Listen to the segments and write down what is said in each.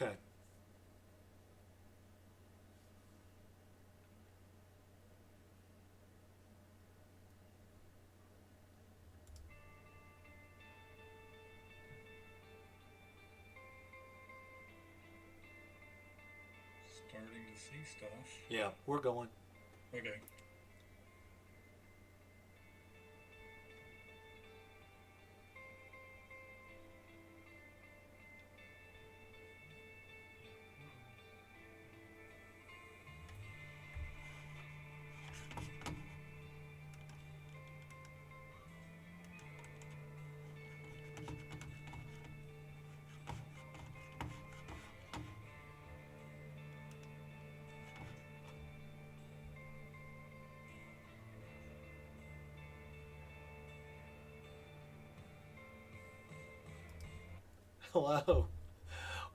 Okay. Starting to see stuff. Yeah, we're going. Okay. Hello.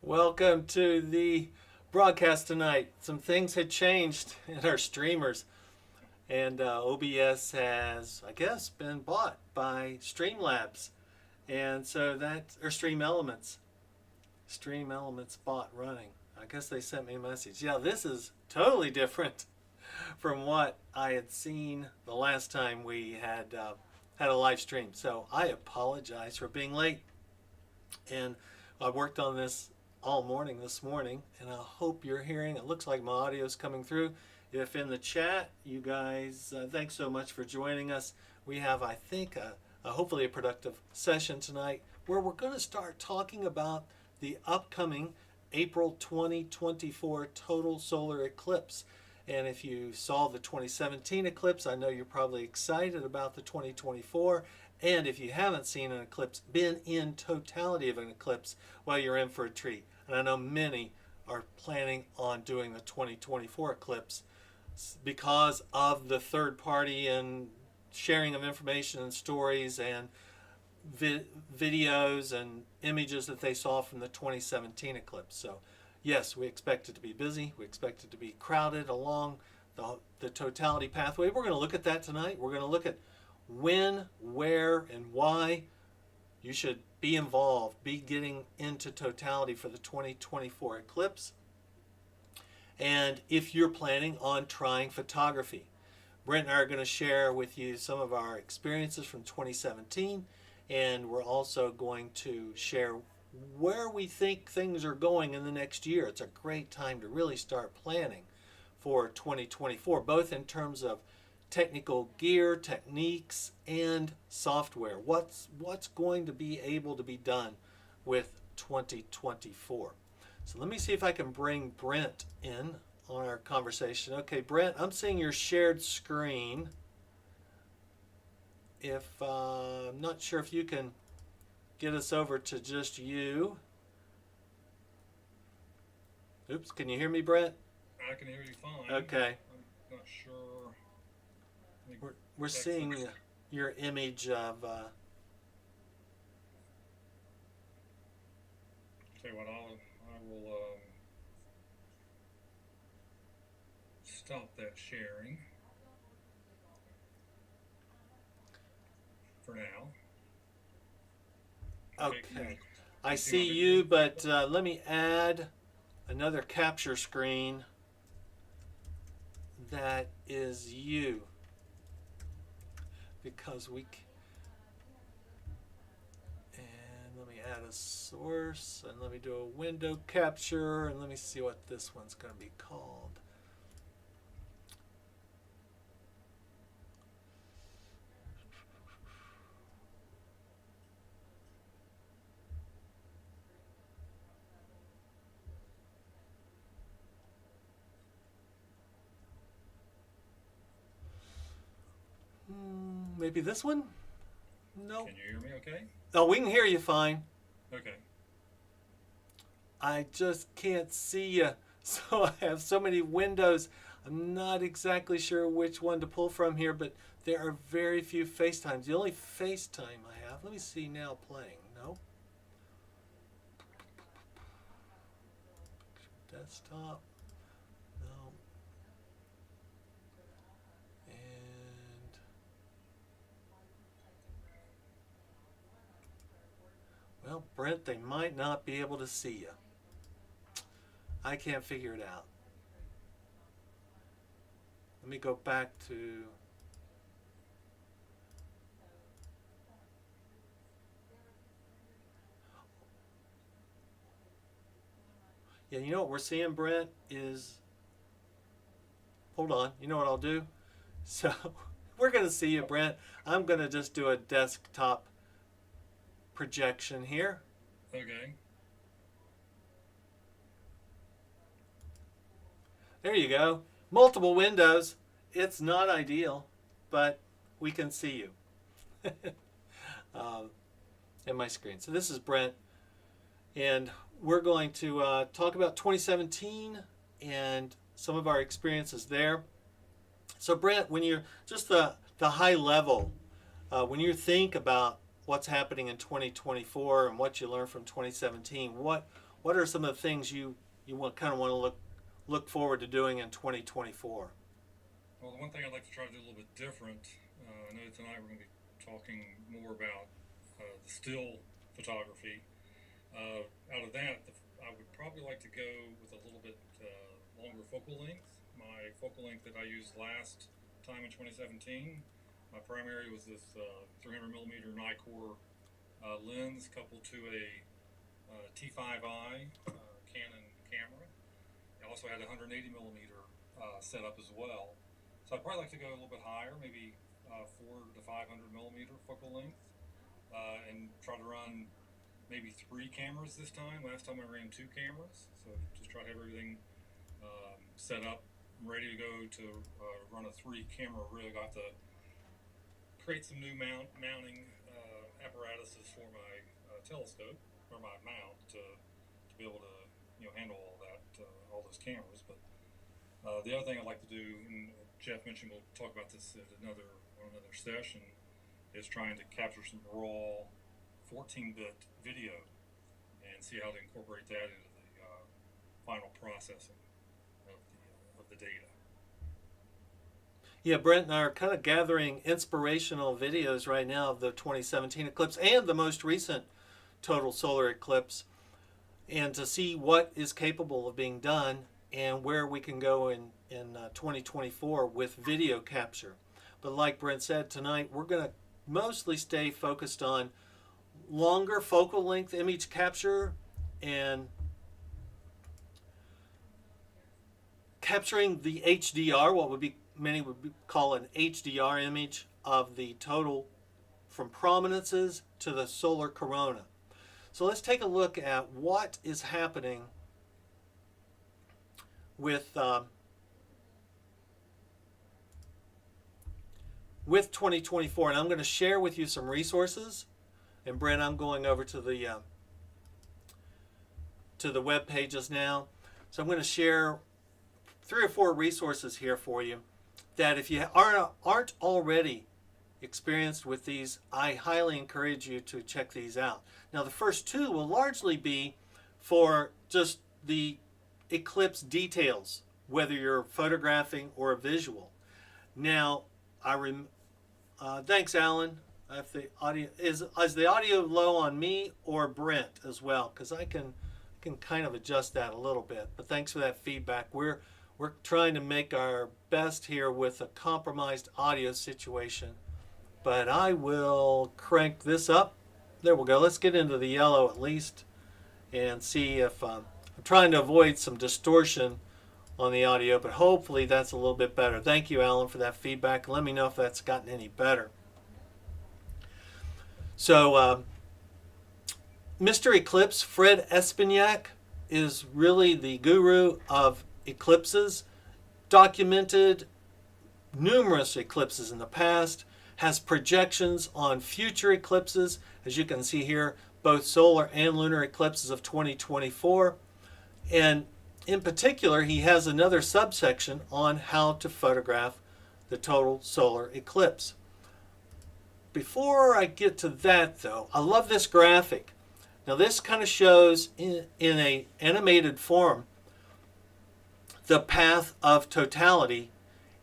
Welcome to the broadcast tonight. Some things had changed in our streamers, and OBS has, I guess, been bought by Streamlabs, and so that or Stream Elements. Stream Elements bot running. I guess they sent me a message. Yeah, this is totally different from what I had seen the last time we had a live stream. So I apologize for being late, and I worked on this all morning this morning, and I hope you're hearing. It looks like my audio is coming through. If in the chat, you guys, thanks so much for joining us. We have, I think, hopefully a productive session tonight where we're going to start talking about the upcoming April 2024 total solar eclipse. And if you saw the 2017 eclipse, I know you're probably excited about the 2024. And if you haven't seen an eclipse, been in totality of an eclipse, well, you're in for a treat. And I know many are planning on doing the 2024 eclipse because of the third party and sharing of information and stories and videos and images that they saw from the 2017 eclipse. So yes, we expect it to be busy. We expect it to be crowded along the totality pathway. We're going to look at that tonight. We're going to look at when, where, and why you should be involved, be getting into totality for the 2024 eclipse. And if you're planning on trying photography, Brent and I are going to share with you some of our experiences from 2017, and we're also going to share where we think things are going in the next year. It's a great time to really start planning for 2024, both in terms of technical gear, techniques, and software. What's going to be able to be done with 2024. So let me see if I can bring Brent in on our conversation. Okay, Brent, I'm seeing your shared screen. If I'm not sure if you can get us over to just you. Oops, can you hear me, Brent? I can hear you fine. Okay. I'm not sure. We're seeing your image of. Tell you what, I will stop that sharing for now. Okay. I see you, but let me add another capture screen that is you. Because and let me add a source, and let me do a window capture, and let me see what this one's going to be called. Maybe this one? No. Can you hear me okay? Oh, we can hear you fine. Okay. I just can't see you. So I have so many windows. I'm not exactly sure which one to pull from here, but there are very few FaceTimes. The only FaceTime I have, let me see now playing. No. Desktop. No. And well, Brent, they might not be able to see you. I can't figure it out. Let me go back to... Yeah, you know what we're seeing, Brent, is... Hold on. You know what I'll do? So, we're going to see you, Brent. I'm going to just do a desktop projection here. Okay. There you go. Multiple windows. It's not ideal, but we can see you in my screen. So this is Brent, and we're going to talk about 2017 and some of our experiences there. So Brent, when you're just the high level, when you think about what's happening in 2024 and what you learned from 2017, what are some of the things you kind of want to look forward to doing in 2024? Well, the one thing I'd like to try to do a little bit different, I know tonight we're going to be talking more about the still photography. Out of that, I would probably like to go with a little bit longer focal length. My focal length that I used last time in 2017, my primary was this 300mm Nikkor lens coupled to a T5i Canon camera. I also had a 180mm set up as well. So I'd probably like to go a little bit higher, maybe 400 to 500mm focal length, and try to run maybe 3 cameras this time. Last time I ran 2 cameras, so just try to have everything set up, ready to go to run a 3-camera rig. I have to create some new mounting apparatuses for my telescope or my mount to be able to handle all that, all those cameras. But the other thing I'd like to do, and Jeff mentioned we'll talk about this at another session, is trying to capture some raw 14-bit video and see how to incorporate that into the final processing of the data. Yeah, Brent and I are kind of gathering inspirational videos right now of the 2017 eclipse and the most recent total solar eclipse, and to see what is capable of being done and where we can go in 2024 with video capture. But like Brent said, tonight we're going to mostly stay focused on longer focal length image capture and capturing the HDR, what many would call an HDR image of the total from prominences to the solar corona. So let's take a look at what is happening with 2024, and I'm going to share with you some resources. And Brent, I'm going over to the web pages now. So I'm going to share 3 or 4 resources here for you that if you aren't already experienced with these, I highly encourage you to check these out. Now the first 2 will largely be for just the eclipse details, whether you're photographing or visual. Now, thanks, Alan. If the audio is the audio low on me or Brent as well, because I can kind of adjust that a little bit. But thanks for that feedback. We're trying to make our best here with a compromised audio situation. But I will crank this up. There we go. Let's get into the yellow at least and see if I'm trying to avoid some distortion on the audio, but hopefully that's a little bit better. Thank you, Alan, for that feedback. Let me know if that's gotten any better. So, Mr. Eclipse, Fred Espenak, is really the guru of eclipses, documented numerous eclipses in the past, has projections on future eclipses, as you can see here, both solar and lunar eclipses of 2024. And in particular, he has another subsection on how to photograph the total solar eclipse. Before I get to that, though, I love this graphic. Now, this kind of shows in an animated form the path of totality.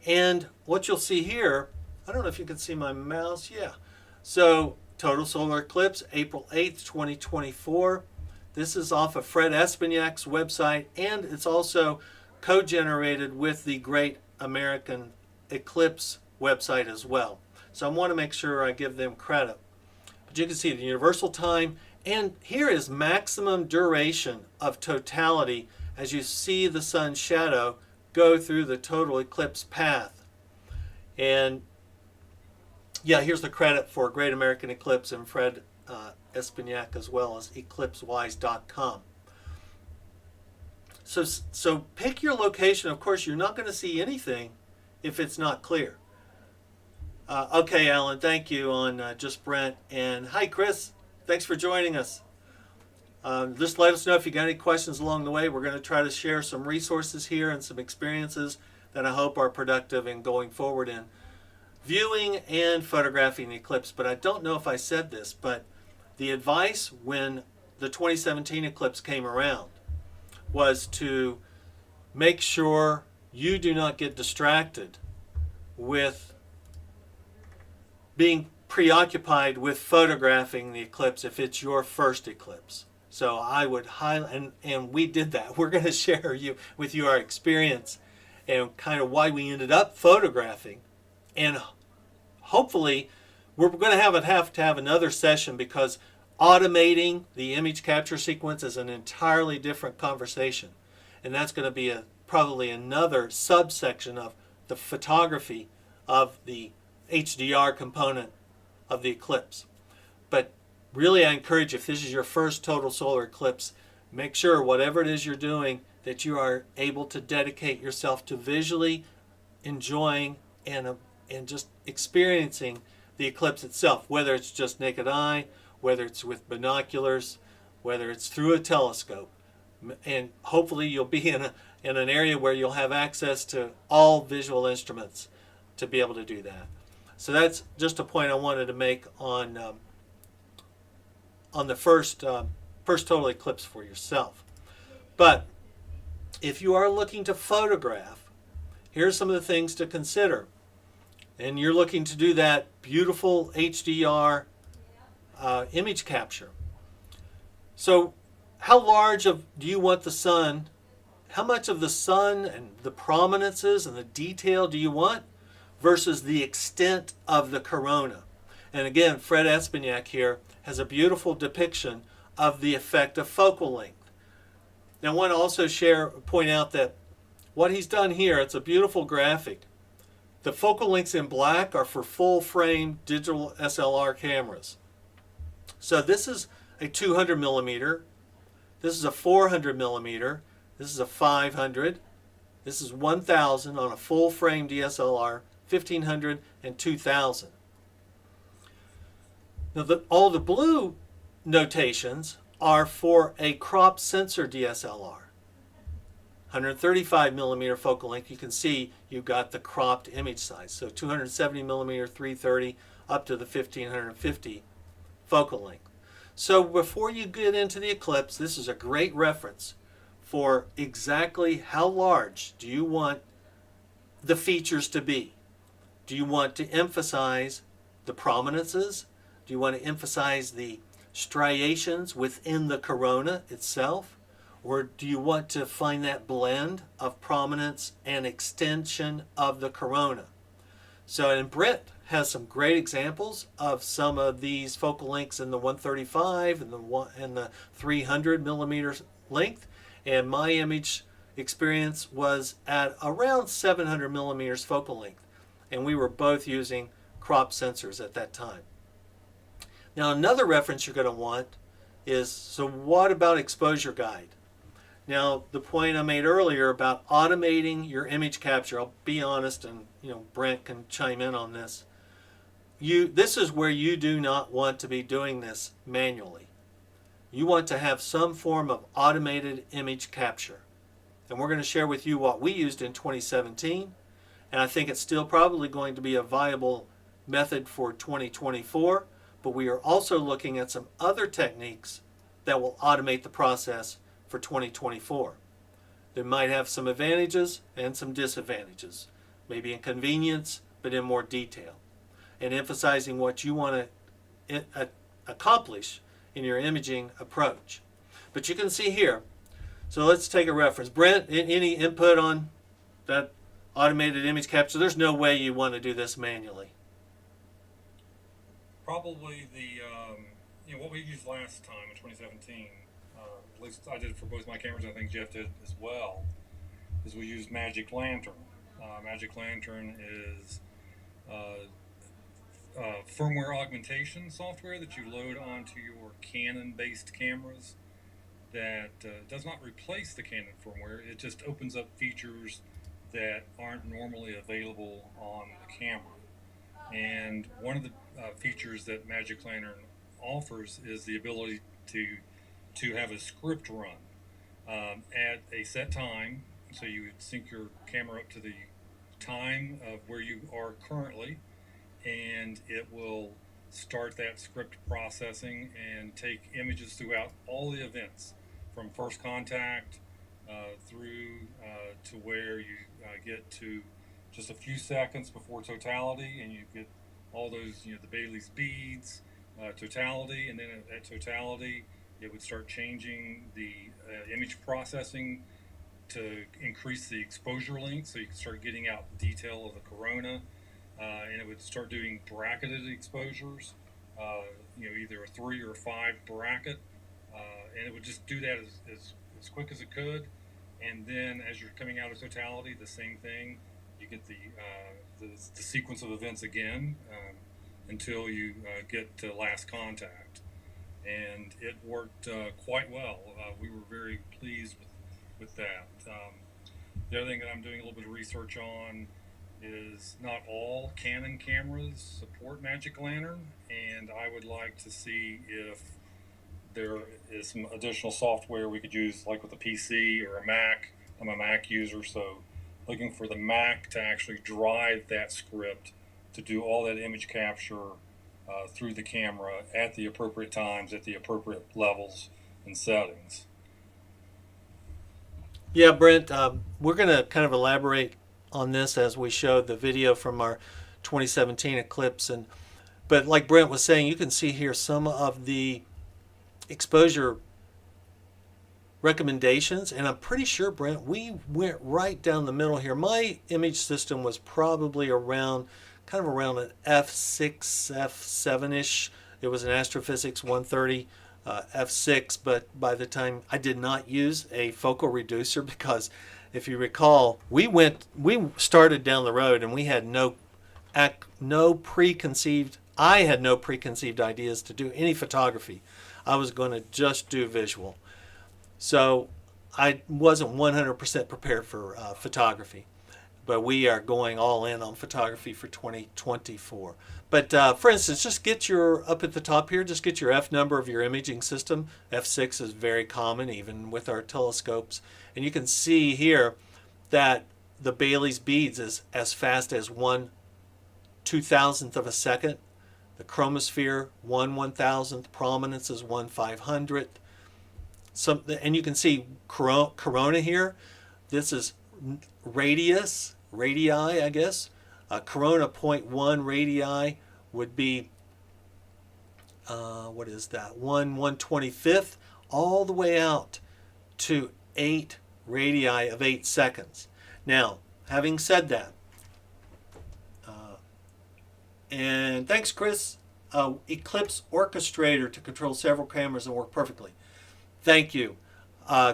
And what you'll see here, I don't know if you can see my mouse. Yeah. So, total solar eclipse, April 8th, 2024. This is off of Fred Espenak's website, and it's also co-generated with the Great American Eclipse website as well. So I want to make sure I give them credit. But you can see the universal time, and here is maximum duration of totality as you see the sun's shadow go through the total eclipse path. And yeah, here's the credit for Great American Eclipse and Fred Espenak, as well as eclipsewise.com. So pick your location. Of course, you're not going to see anything if it's not clear. Okay, Alan, thank you on Just Brent. And hi, Chris. Thanks for joining us. Just let us know if you got any questions along the way. We're going to try to share some resources here and some experiences that I hope are productive in going forward in viewing and photographing the eclipse. But I don't know if I said this, but the advice when the 2017 eclipse came around was to make sure you do not get distracted with being preoccupied with photographing the eclipse if it's your first eclipse. So I would highlight, and we did that. We're going to share with you our experience and kind of why we ended up photographing. And hopefully we're going to have another session, because automating the image capture sequence is an entirely different conversation. And that's going to be probably another subsection of the photography of the HDR component of the eclipse. But really, I encourage, if this is your first total solar eclipse, make sure whatever it is you're doing that you are able to dedicate yourself to visually enjoying and just experiencing the eclipse itself, whether it's just naked eye, whether it's with binoculars, whether it's through a telescope. And hopefully you'll be in an area where you'll have access to all visual instruments to be able to do that. So that's just a point I wanted to make on the first total eclipse for yourself. But if you are looking to photograph, here's some of the things to consider. And you're looking to do that beautiful HDR image capture. So how large do you want the sun? How much of the sun and the prominences and the detail do you want versus the extent of the corona? And again, Fred Espenak here has a beautiful depiction of the effect of focal length. Now I want to also point out that what he's done here, it's a beautiful graphic. The focal lengths in black are for full frame digital SLR cameras. So this is a 200 millimeter, this is a 400 millimeter, this is a 500, this is 1000 on a full frame DSLR, 1500 and 2000. Now all the blue notations are for a crop sensor DSLR. 135 millimeter focal length, you can see you've got the cropped image size. So 270 millimeter, 330, up to the 1550 focal length. So before you get into the eclipse, this is a great reference for exactly how large do you want the features to be. Do you want to emphasize the prominences? Do you want to emphasize the striations within the corona itself? Or do you want to find that blend of prominence and extension of the corona? So, and Brent has some great examples of some of these focal lengths in the 135 and the 300 millimeter length. And my image experience was at around 700 millimeters focal length. And we were both using crop sensors at that time. Now another reference you're going to want is, so what about exposure guide? Now the point I made earlier about automating your image capture, I'll be honest, and Brent can chime in on this. This is where you do not want to be doing this manually. You want to have some form of automated image capture. And we're going to share with you what we used in 2017. And I think it's still probably going to be a viable method for 2024. But we are also looking at some other techniques that will automate the process for 2024. They might have some advantages and some disadvantages. Maybe in convenience, but in more detail. And emphasizing what you want to accomplish in your imaging approach. But you can see here. So let's take a reference. Brent, any input on that automated image capture? There's no way you want to do this manually. Probably what we used last time in 2017, at least I did it for both my cameras, and I think Jeff did as well, is we used Magic Lantern. Magic Lantern is firmware augmentation software that you load onto your Canon-based cameras that does not replace the Canon firmware. It just opens up features that aren't normally available on the camera. And one of the features that Magic Lantern offers is the ability to have a script run at a set time. So you would sync your camera up to the time of where you are currently, and it will start that script processing and take images throughout all the events from first contact through to where you get to just a few seconds before totality, and you get all those, the Bailey's beads, totality, and then at totality, it would start changing the image processing to increase the exposure length, so you can start getting out detail of the corona, and it would start doing bracketed exposures, either a 3 or 5 bracket, and it would just do that as quick as it could. And then as you're coming out of totality, the same thing. You get the sequence of events again until you get to last contact, and it worked quite well. We were very pleased with that. The other thing that I'm doing a little bit of research on is not all Canon cameras support Magic Lantern, and I would like to see if there is some additional software we could use, like with a PC or a Mac. I'm a Mac user, so looking for the Mac to actually drive that script to do all that image capture through the camera at the appropriate times, at the appropriate levels and settings. Yeah, Brent, we're going to kind of elaborate on this as we show the video from our 2017 Eclipse. But like Brent was saying, you can see here some of the exposure recommendations, and I'm pretty sure, Brent, we went right down the middle here. My image system was probably around an f6, f7-ish. It was an Astrophysics 130 f6, but by the time I did not use a focal reducer, because if you recall, we started down the road and we had I had no preconceived ideas to do any photography. I was going to just do visual. So I wasn't 100% prepared for photography, but we are going all in on photography for 2024. But for instance, just get up at the top here, just get your F number of your imaging system. F6 is very common even with our telescopes. And you can see here that the Bailey's beads is as fast as 1/2000th of a second. The chromosphere, 1/1000th. Prominence is 1/500th. And you can see corona here. This is radii, I guess. Corona 0.1 radii would be, what is that? 1/125th, all the way out to 8 radii of 8 seconds. Now, having said that, and thanks, Chris, Eclipse Orchestrator to control several cameras and work perfectly. Thank you.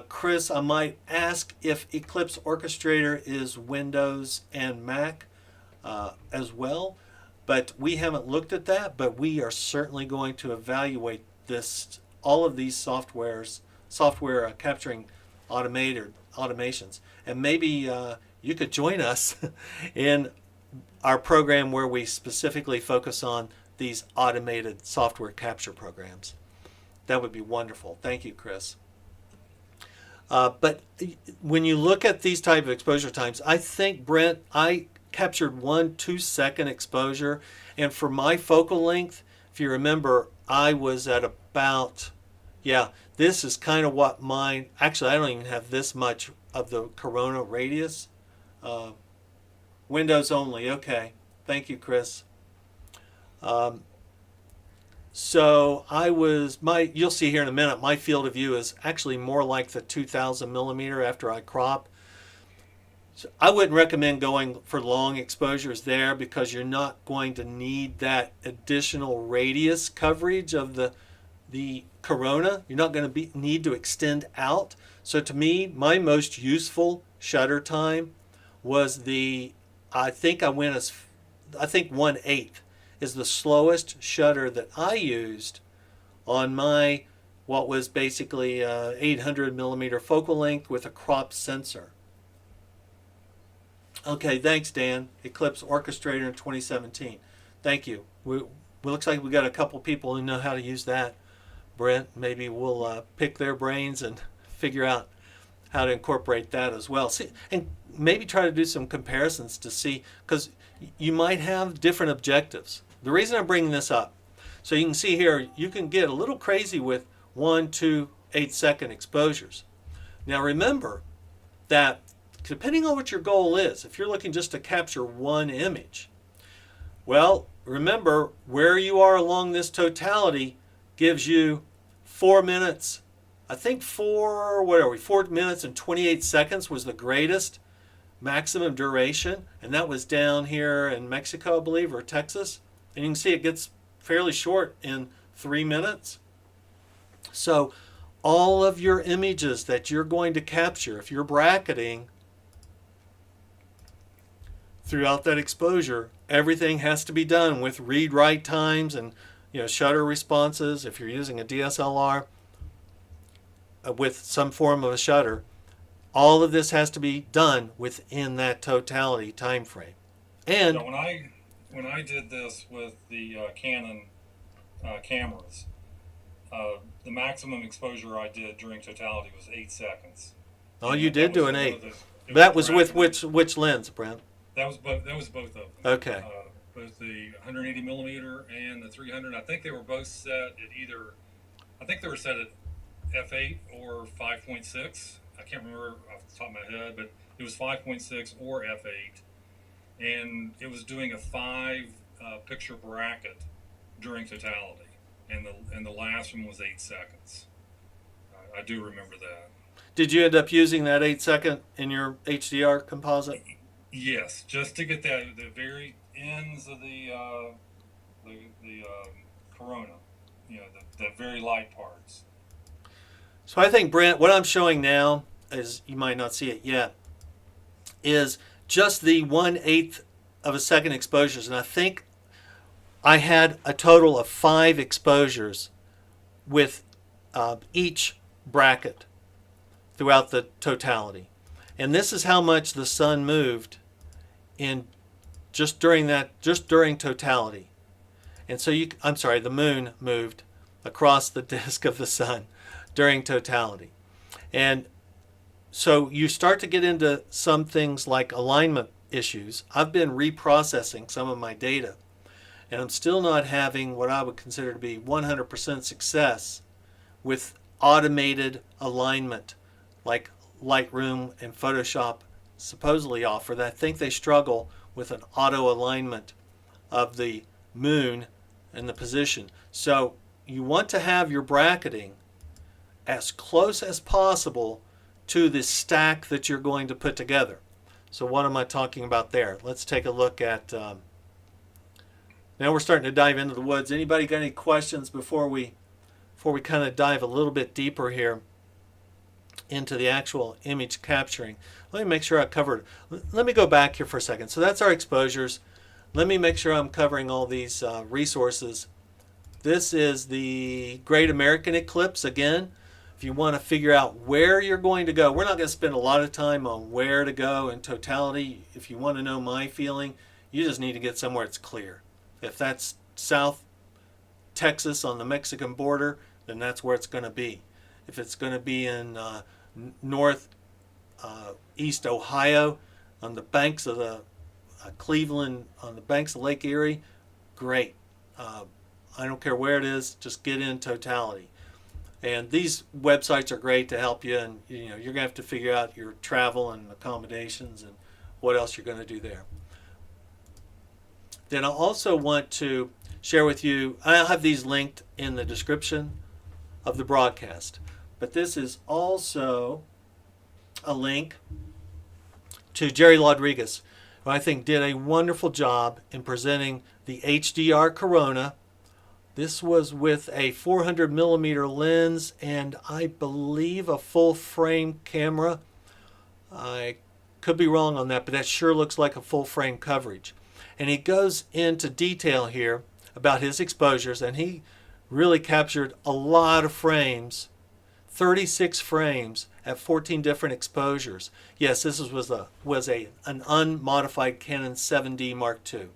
Chris, I might ask if Eclipse Orchestrator is Windows and Mac as well, but we haven't looked at that, but we are certainly going to evaluate all of these software capturing automations. And maybe you could join us in our program where we specifically focus on these automated software capture programs. That would be wonderful. Thank you, Chris. But when you look at these type of exposure times, I think, Brent, I captured 1 2-second exposure. And for my focal length, if you remember, I was at about, this is kind of what mine, actually I don't even have this much of the corona radius. Windows only, okay. Thank you, Chris. So you'll see here in a minute, my field of view is actually more like the 2000 millimeter after I crop. So I wouldn't recommend going for long exposures there because you're not going to need that additional radius coverage of the corona. You're not going to need to extend out. So to me, my most useful shutter time was I think 1/8 is the slowest shutter that I used on my what was basically 800 millimeter focal length with a crop sensor. Okay, thanks, Dan. Eclipse Orchestrator in 2017. Thank you. Looks like we got a couple people who know how to use that. Brent, maybe we'll pick their brains and figure out how to incorporate that as well. See, and maybe try to do some comparisons to see, because you might have different objectives. The reason I'm bringing this up, so you can see here, you can get a little crazy with 1, 2, 8-second exposures. Now remember that depending on what your goal is, if you're looking just to capture one image, well, remember where you are along this totality gives you 4 minutes. I think 4 minutes and 28 seconds was the greatest maximum duration, and that was down here in Mexico, I believe, or Texas. And you can see it gets fairly short in 3 minutes. So all of your images that you're going to capture, if you're bracketing throughout that exposure, everything has to be done with read-write times and shutter responses. If you're using a DSLR with some form of a shutter, all of this has to be done within that totality time frame. And so when I did this with the Canon cameras, the maximum exposure I did during totality was 8 seconds. Oh, you did do an 8. That was with which lens, Brent? That was both of them. Okay. Both the 180 millimeter and the 300. I think they were both set at either. I think they were set at f8 or 5.6. I can't remember off the top of my head, but it was 5.6 or f8, and it was doing a 5 picture bracket during totality, and the last one was 8 seconds. I do remember that. Did you end up using that 8-second in your HDR composite? Yes, just to get the very ends of the corona, the very light parts. So I think, Brent, what I'm showing now, is you might not see it yet, is just the 1/8 of a second exposures. And I think I had a total of 5 exposures with each bracket throughout the totality. And this is how much the sun moved in just during totality. And so the moon moved across the disk of the sun during totality. And so you start to get into some things like alignment issues. I've been reprocessing some of my data, and I'm still not having what I would consider to be 100% success with automated alignment like Lightroom and Photoshop supposedly offer. I think they struggle with an auto alignment of the moon and the position. So you want to have your bracketing as close as possible to the stack that you're going to put together. So what am I talking about there? Let's take a look at, now we're starting to dive into the woods. Anybody got any questions before we kind of dive a little bit deeper here into the actual image capturing? Let me make sure I covered. Let me go back here for a second. So that's our exposures. Let me make sure I'm covering all these resources. This is the Great American Eclipse again. If you want to figure out where you're going to go, we're not going to spend a lot of time on where to go in totality. If you want to know my feeling, you just need to get somewhere that's clear. If that's South Texas on the Mexican border, then that's where it's going to be. If it's going to be in East Ohio on the banks of the Cleveland, on the banks of Lake Erie, great. I don't care where it is, just get in totality. And these websites are great to help you, and you're going to have to figure out your travel and accommodations and what else you're going to do there. Then I also want to share with you. I'll have these linked in the description of the broadcast. But this is also a link to Jerry Lodriguss, who I think did a wonderful job in presenting the HDR Corona. This was with a 400 millimeter lens and I believe a full frame camera. I could be wrong on that, but that sure looks like a full frame coverage. And he goes into detail here about his exposures, and he really captured a lot of frames, 36 frames at 14 different exposures. Yes, this was an unmodified Canon 7D Mark II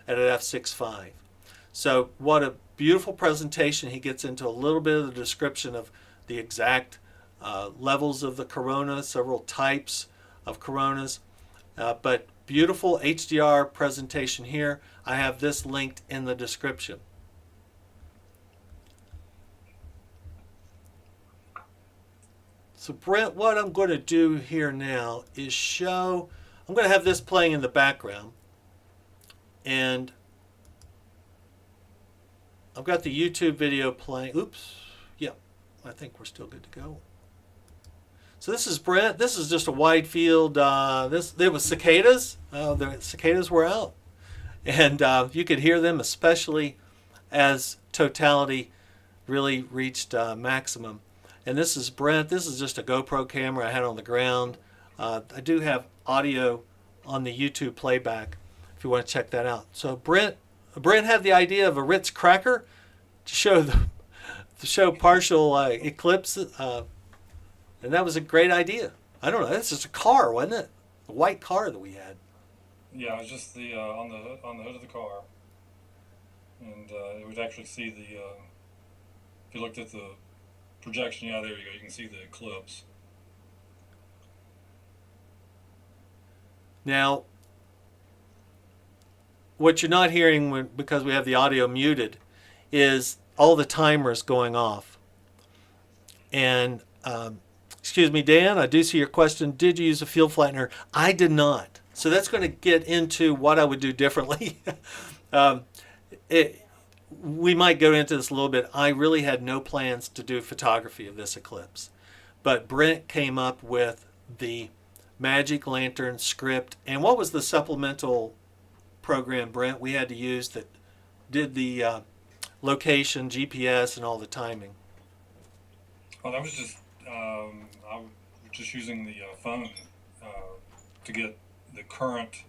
at an f6.5. So what a beautiful presentation. He gets into a little bit of the description of the exact levels of the Corona, several types of Coronas, but beautiful HDR presentation here. I have this linked in the description. So Brent, what I'm going to do here now is show, I'm going to have this playing in the background, and I've got the YouTube video playing. Oops, yeah, I think we're still good to go. So this is Brent. This is just a wide field. There was cicadas. The cicadas were out, and you could hear them, especially as totality really reached maximum. And this is Brent. This is just a GoPro camera I had on the ground. I do have audio on the YouTube playback if you want to check that out. So Brent had the idea of a Ritz cracker to show partial eclipse. And that was a great idea. I don't know. That's just a car, wasn't it? A white car that we had. Yeah, it was just the on the hood of the car, and it would actually see the. If you looked at the projection, yeah, there you go. You can see the eclipse. Now, what you're not hearing because we have the audio muted is all the timers going off. And excuse me, Dan, I do see your question. Did you use a field flattener? I did not. So that's going to get into what I would do differently. We might go into this a little bit. I really had no plans to do photography of this eclipse. But Brent came up with the Magic Lantern script. And what was the supplemental program, Brent, we had to use that did the location, GPS, and all the timing? Well, that was just I was just using the phone to get the current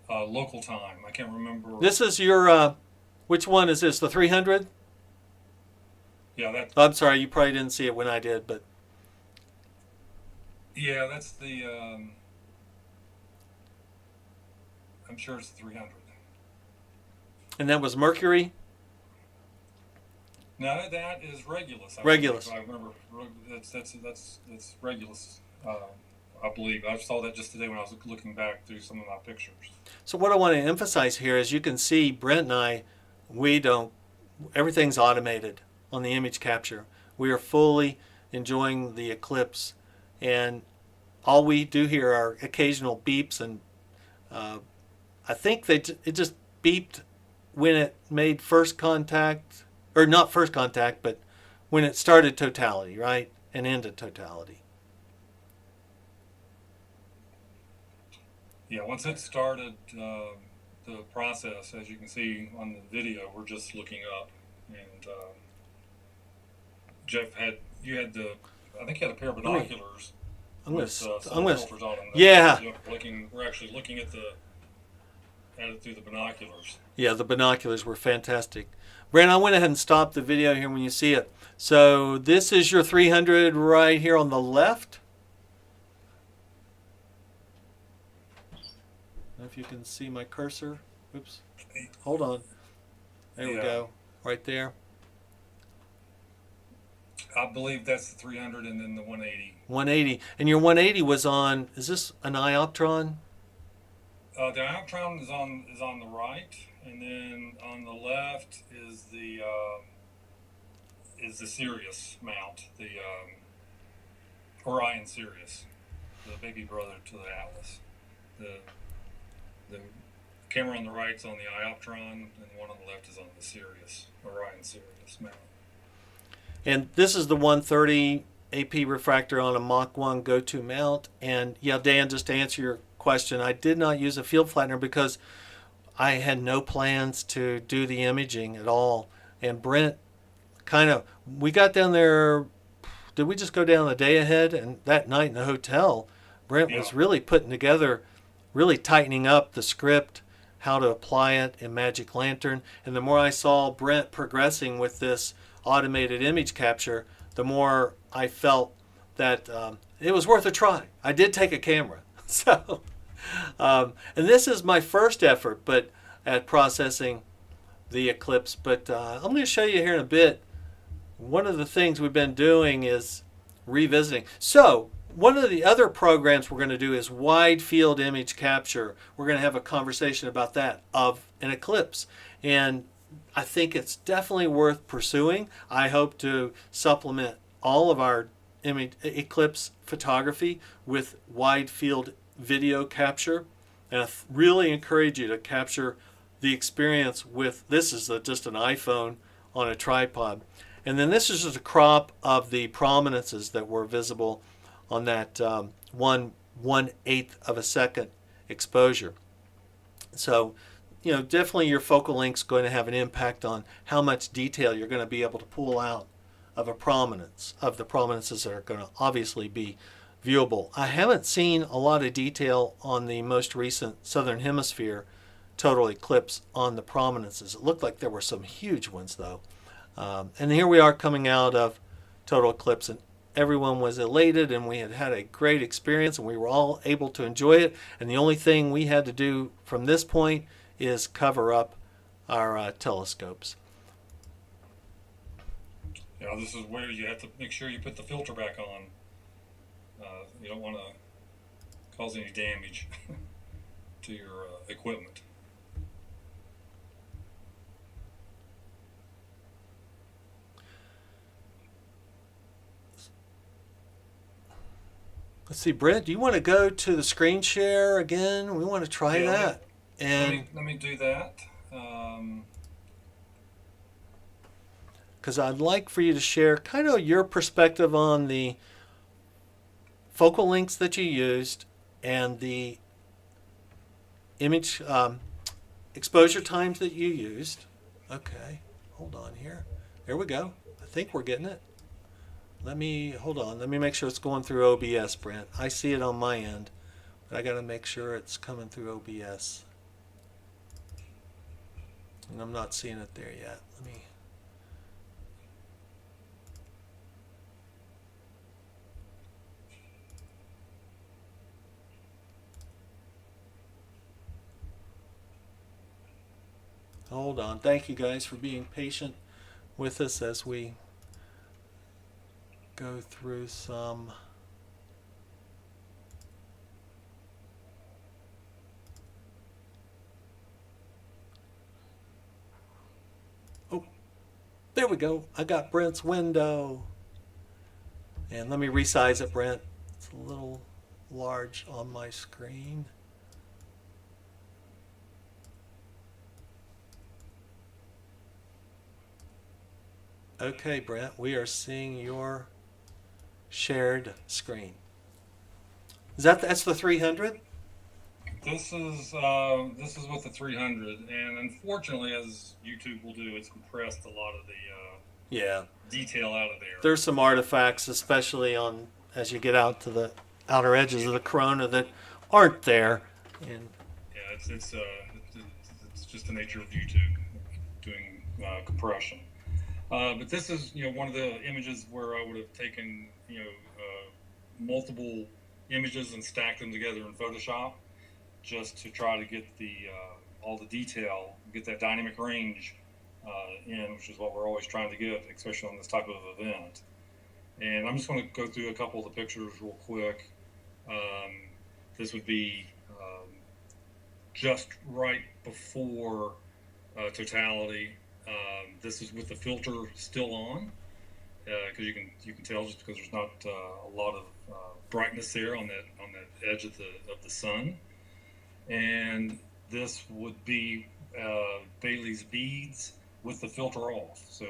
local time. I can't remember. This is your, which one is this, the 300? Yeah, that. I'm sorry, you probably didn't see it when I did, but. Yeah, that's the, I'm sure it's the 300. And that was Mercury? No, that is Regulus. Regulus. I remember that's Regulus. I believe I saw that just today when I was looking back through some of my pictures. So what I want to emphasize here is you can see Brent and I, everything's automated on the image capture. We are fully enjoying the eclipse, and all we do here are occasional beeps, and I think it just beeped when it made first contact. Or not first contact, but when it started totality, right? And ended totality. Yeah, once it started the process, as you can see on the video, we're just looking up. And Jeff I think you had a pair of binoculars. I'm gonna filters on them. Yeah. We're actually looking at it through the binoculars. Yeah, the binoculars were fantastic. Brent, I went ahead and stopped the video here when you see it. So this is your 300 right here on the left. I don't know if you can see my cursor. Oops. Hold on. There we go. Right there. I believe that's the 300 and then the 180. 180. And your 180 was on, is this an ioptron? The ioptron is on the right, and then on the left is the Sirius mount, the Orion Sirius, the baby brother to the Atlas. The camera on the right is on the Ioptron, and the one on the left is on the Orion Sirius mount. And this is the 130 AP refractor on a Mach 1 go-to mount. And yeah, Dan, just to answer your question, I did not use a field flattener because I had no plans to do the imaging at all. And Brent we got down there, did we just go down a day ahead? And that night in the hotel, Brent was really putting together, really tightening up the script, how to apply it in Magic Lantern. And the more I saw Brent progressing with this automated image capture, the more I felt that it was worth a try. I did take a camera. So, and this is my first effort at processing the eclipse. But I'm going to show you here in a bit. One of the things we've been doing is revisiting. So one of the other programs we're going to do is wide field image capture. We're going to have a conversation about that of an eclipse. And I think it's definitely worth pursuing. I hope to supplement all of our eclipse photography with wide field video capture. And I really encourage you to capture the experience with, this is just an iPhone on a tripod. And then this is just a crop of the prominences that were visible on that 1/8 of a second exposure. So, definitely your focal length's going to have an impact on how much detail you're going to be able to pull out of a prominence, of the prominences that are going to obviously be viewable. I haven't seen a lot of detail on the most recent Southern Hemisphere total eclipse on the prominences. It looked like there were some huge ones though. And here we are coming out of total eclipse, and everyone was elated, and we had a great experience, and we were all able to enjoy it. And the only thing we had to do from this point is cover up our telescopes. Yeah, this is where you have to make sure you put the filter back on. You don't want to cause any damage to your equipment. Let's see, Brent, do you want to go to the screen share again? We want to try that. And let me do that. Because I'd like for you to share kind of your perspective on the focal lengths that you used and the image exposure times that you used. Okay, hold on here. There we go. I think we're getting it. Hold on. Let me make sure it's going through OBS, Brent. I see it on my end, but I got to make sure it's coming through OBS. And I'm not seeing it there yet. Hold on. Thank you guys for being patient with us as we go through some there we go. I got Brent's window. And let me resize it, Brent. It's a little large on my screen. Okay, Brent, we are seeing your shared screen. That's the 300? This is with the 300, and unfortunately, as YouTube will do, it's compressed a lot of the detail out of there. There's some artifacts, especially as you get out to the outer edges of the corona, that aren't there. And yeah, it's just the nature of YouTube doing compression. But this is one of the images where I would have taken multiple images and stacked them together in Photoshop, just to try to get all the detail, get that dynamic range in, which is what we're always trying to get, especially on this type of event. And I'm just going to go through a couple of the pictures real quick. This would be just right before totality. This is with the filter still on, because you can tell just because there's not a lot of brightness there on that edge of the sun. And this would be Bailey's beads with the filter off. So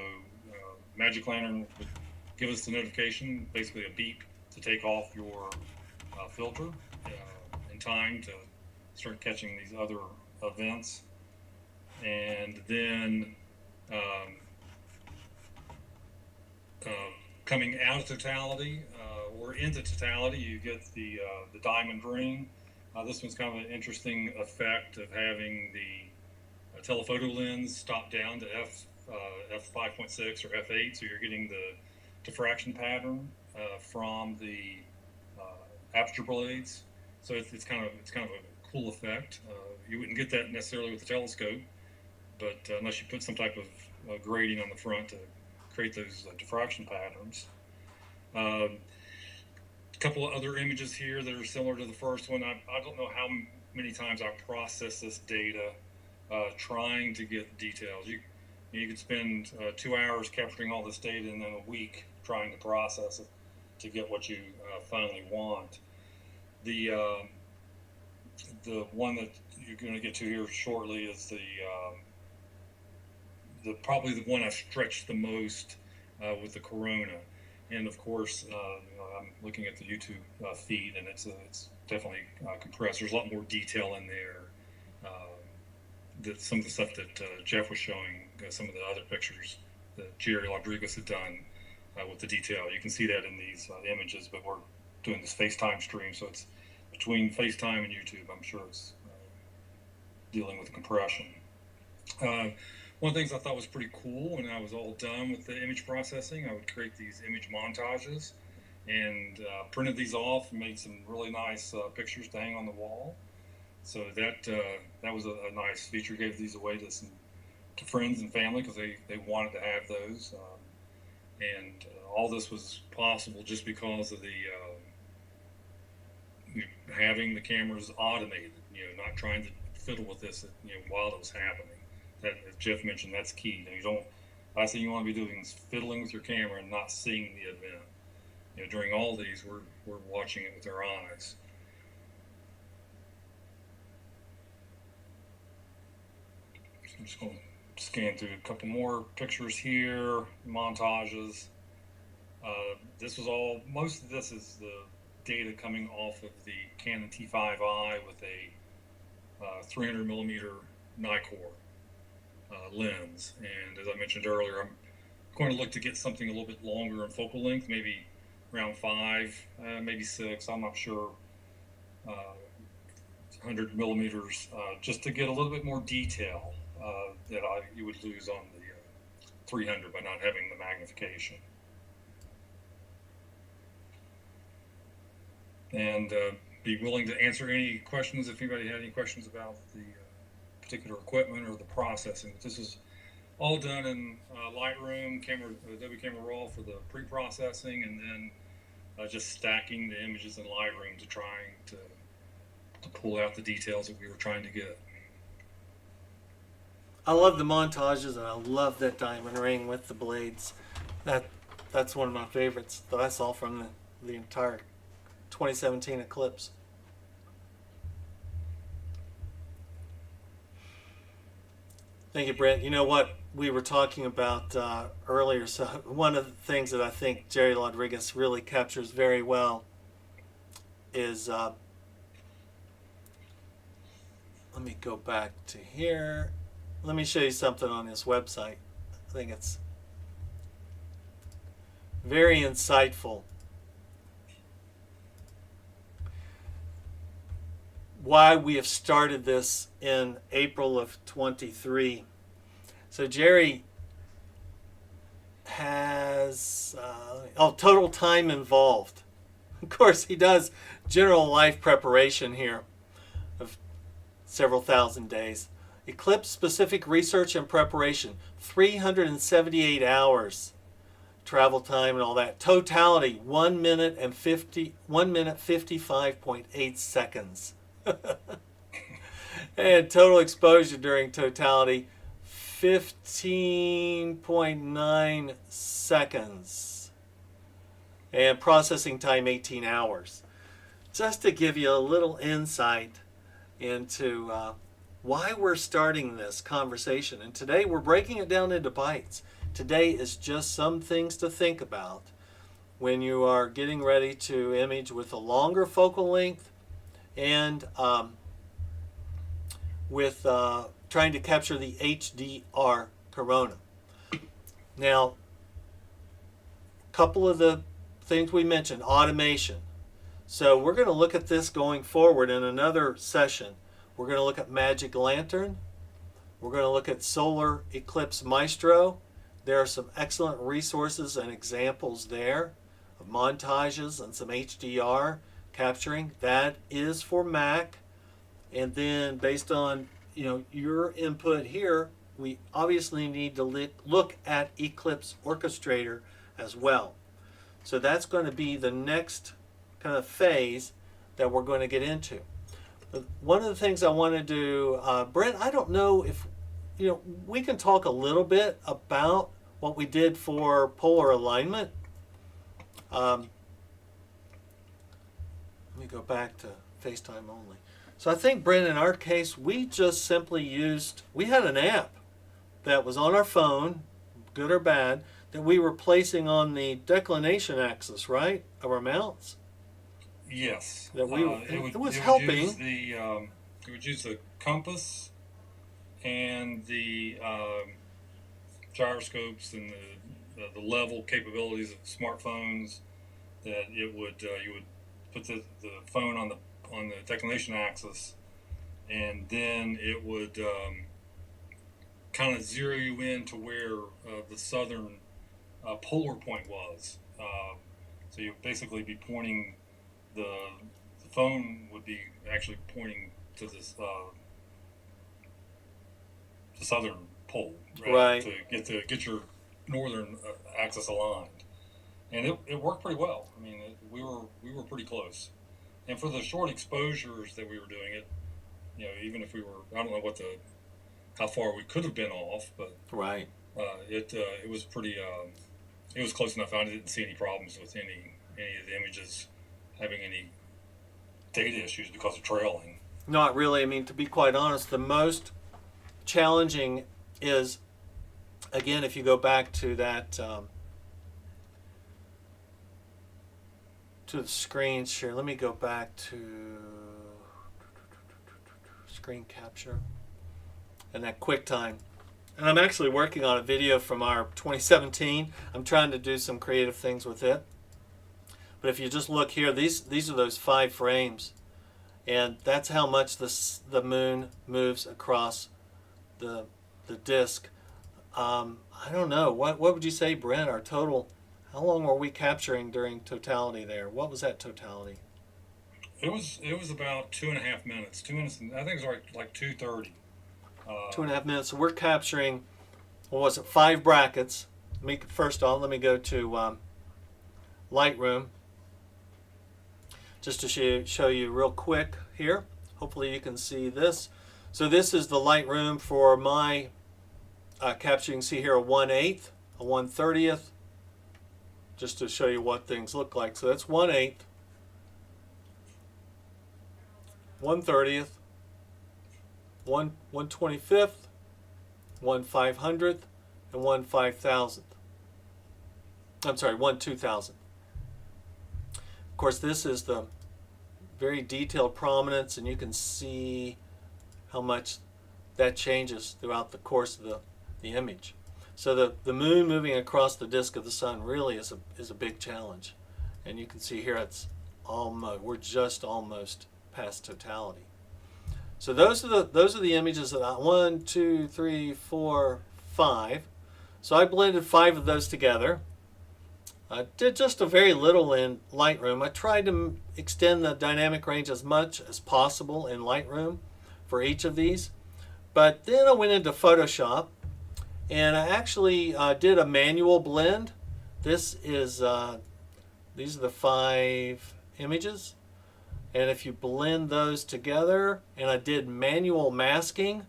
Magic Lantern would give us the notification, basically a beep to take off your filter in time to start catching these other events. And then coming out of totality or into totality, you get the diamond ring. This one's kind of an interesting effect of having the telephoto lens stop down to f5.6 or f8, so you're getting the diffraction pattern from the aperture blades. So it's kind of a cool effect. You wouldn't get that necessarily with the telescope, but unless you put some type of grating on the front to create those diffraction patterns. A couple of other images here that are similar to the first one. I don't know how many times I processed this data trying to get details. You could spend 2 hours capturing all this data and then a week trying to process it to get what you finally want. The one that you're going to get to here shortly is probably the one I've stretched the most with the corona. And of course, I'm looking at the YouTube feed, and it's definitely compressed. There's a lot more detail in there. Some of the stuff that Jeff was showing, some of the other pictures that Jerry Lodriguss had done with the detail. You can see that in these images, but we're doing this FaceTime stream, so it's between FaceTime and YouTube. I'm sure it's dealing with the compression. One of the things I thought was pretty cool when I was all done with the image processing, I would create these image montages and printed these off and made some really nice pictures to hang on the wall. So that was a nice feature. Gave these away to friends and family because they wanted to have those. And all this was possible just because of the having the cameras automated, not trying to fiddle with this, while it was happening. That, as Jeff mentioned, that's key. Last thing you want to be doing is fiddling with your camera and not seeing the event. During all these, we're watching it with our eyes. So I'm just going to scan through a couple more pictures here, montages. Most of this is the data coming off of the Canon T5i with a 300 millimeter Nikkor lens. And as I mentioned earlier, I'm going to look to get something a little bit longer in focal length, maybe around 5, maybe 6, I'm not sure, 100 millimeters, just to get a little bit more detail that you would lose on the 300 by not having the magnification. And be willing to answer any questions if anybody had any questions about the particular equipment or the processing. This is all done in Lightroom, Adobe Camera Raw for the pre-processing, and then just stacking the images in Lightroom to trying to pull out the details that we were trying to get. I love the montages, and I love that diamond ring with the blades. That's one of my favorites. That's all from the entire 2017 Eclipse. Thank you, Brent. You know what we were talking about earlier, so one of the things that I think Jerry Lodriguss really captures very well is, let me go back to here. Let me show you something on his website. I think it's very insightful. Why we have started this in April of 23. So Jerry has total time involved. Of course, he does general life preparation here of several thousand days. Eclipse specific research and preparation, 378 hours. Travel time and all that. Totality, 1 minute 55.8 seconds. And total exposure during totality, 15.9 seconds. And processing time, 18 hours. Just to give you a little insight into why we're starting this conversation. And today we're breaking it down into bites. Today is just some things to think about when you are getting ready to image with a longer focal length and with trying to capture the HDR corona. Now, a couple of the things we mentioned, automation. So we're going to look at this going forward in another session. We're going to look at Magic Lantern. We're going to look at Solar Eclipse Maestro. There are some excellent resources and examples there of montages and some HDR capturing. That is for Mac. And then based on your input here, we obviously need to look at Eclipse Orchestrator as well. So that's going to be the next kind of phase that we're going to get into. One of the things I want to do, Brent, I don't know if, we can talk a little bit about what we did for polar alignment. Let me go back to FaceTime only. So I think, Brent, in our case, we just simply we had an app that was on our phone, good or bad, that we were placing on the declination axis, right, of our mounts. Yes. That it was helping. It would use the compass and the gyroscopes and the level capabilities of smartphones. That it would you would put the phone on the declination axis, and then it would kind of zero you in to where the southern polar point was. So you'd basically be pointing. The phone would be actually pointing to this the southern pole, right? To get your northern axis aligned, and it worked pretty well. I mean, we were pretty close, and for the short exposures that we were doing it, even if we were, I don't know how far we could have been off, but right, it was pretty, it was close enough. I didn't see any problems with any of the images having any data issues because of trailing. Not really. I mean, to be quite honest, the most challenging is, again, if you go back to that, to the screen share. Let me go back to screen capture and that QuickTime. And I'm actually working on a video from our 2017. I'm trying to do some creative things with it. But if you just look here, these are those 5 frames, and that's how much the moon moves across the disk. I don't know. What would you say, Brent? Our total? How long were we capturing during totality there? What was that totality? It was about 2.5 minutes. 2 minutes. I think it was like 2:30. 2.5 minutes. So we're capturing. What was it? 5 brackets. First off, let me go to Lightroom. Just to show you real quick here. Hopefully you can see this. So this is the Lightroom for my capture. You can see here a 1/8, a 1/30th, just to show you what things look like. So that's 1/8, 1/30th, 1/25th, 1/500th, and 1/5000th. I'm sorry, 1/2000. Of course, this is the very detailed prominence, and you can see how much that changes throughout the course of the image. So the moon moving across the disk of the sun really is a big challenge, and you can see here we're just almost past totality. So those are the images that 1, 2, 3, 4, 5. So I blended 5 of those together. I did just a very little in Lightroom. I tried to extend the dynamic range as much as possible in Lightroom for each of these. But then I went into Photoshop, and I actually did a manual blend. These are the 5 images. And if you blend those together, and I did manual masking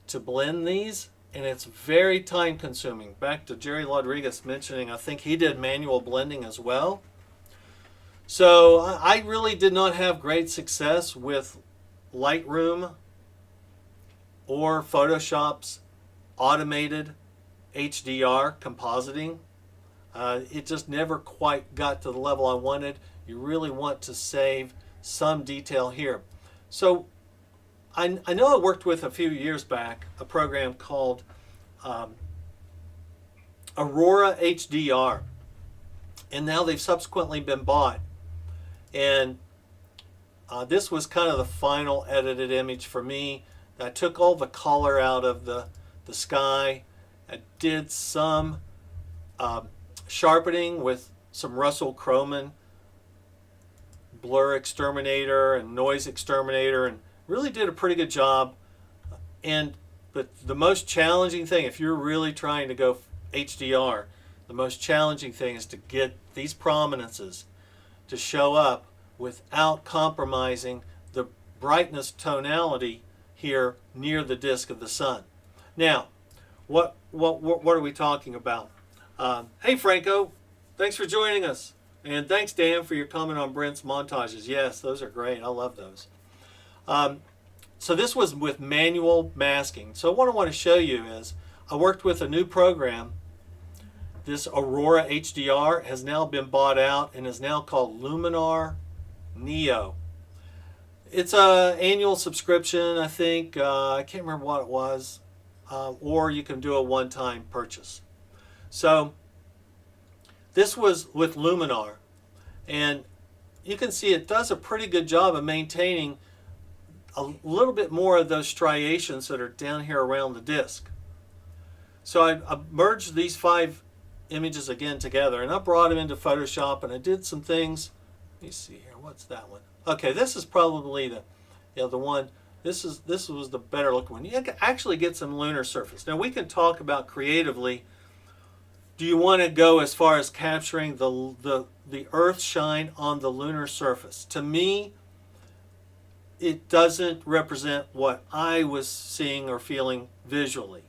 to blend these, and it's very time consuming. Back to Jerry Lodriguss mentioning, I think he did manual blending as well. So I really did not have great success with Lightroom or Photoshop's automated HDR compositing. It just never quite got to the level I wanted. You really want to save some detail here. So I know I worked with a few years back a program called Aurora HDR, and now they've subsequently been bought. And this was kind of the final edited image for me. I took all the color out of the sky. I did some sharpening with some Russell Croman blur exterminator and noise exterminator, and really did a pretty good job. But the most challenging thing, if you're really trying to go HDR, the most challenging thing is to get these prominences to show up without compromising the brightness tonality here near the disk of the sun. Now, what are we talking about? Hey Franco, thanks for joining us. And thanks Dan for your comment on Brent's montages. Yes, those are great. I love those. So this was with manual masking. So what I want to show you is I worked with a new program. This Aurora HDR has now been bought out and is now called Luminar Neo. It's an annual subscription, I think. I can't remember what it was. Or you can do a one-time purchase. So this was with Luminar. And you can see it does a pretty good job of maintaining a little bit more of those striations that are down here around the disk. So I merged these 5 images again together, and I brought them into Photoshop, and I did some things. Let me see here. What's that one? Okay, this is probably the one. This was the better looking one. You can actually get some lunar surface. Now we can talk about creatively. Do you want to go as far as capturing the Earth shine on the lunar surface? To me, it doesn't represent what I was seeing or feeling visually.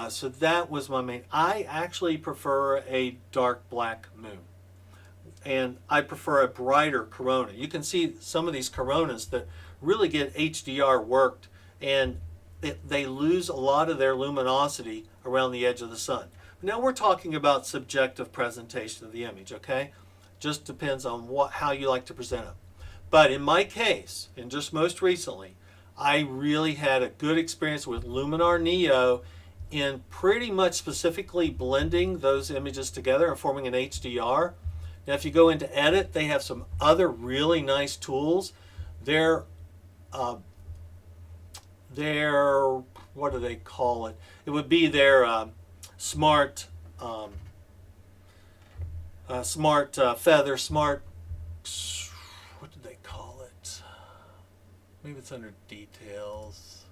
So that was my main. I actually prefer a dark black moon. And I prefer a brighter corona. You can see some of these coronas that really get HDR worked, and they lose a lot of their luminosity around the edge of the sun. Now we're talking about subjective presentation of the image, okay? Just depends on how you like to present it. But in my case, and just most recently, I really had a good experience with Luminar Neo in pretty much specifically blending those images together and forming an HDR. Now if you go into edit, they have some other really nice tools. They're what do they call it? It would be their smart feather, smart, what do they call it? Maybe it's under details.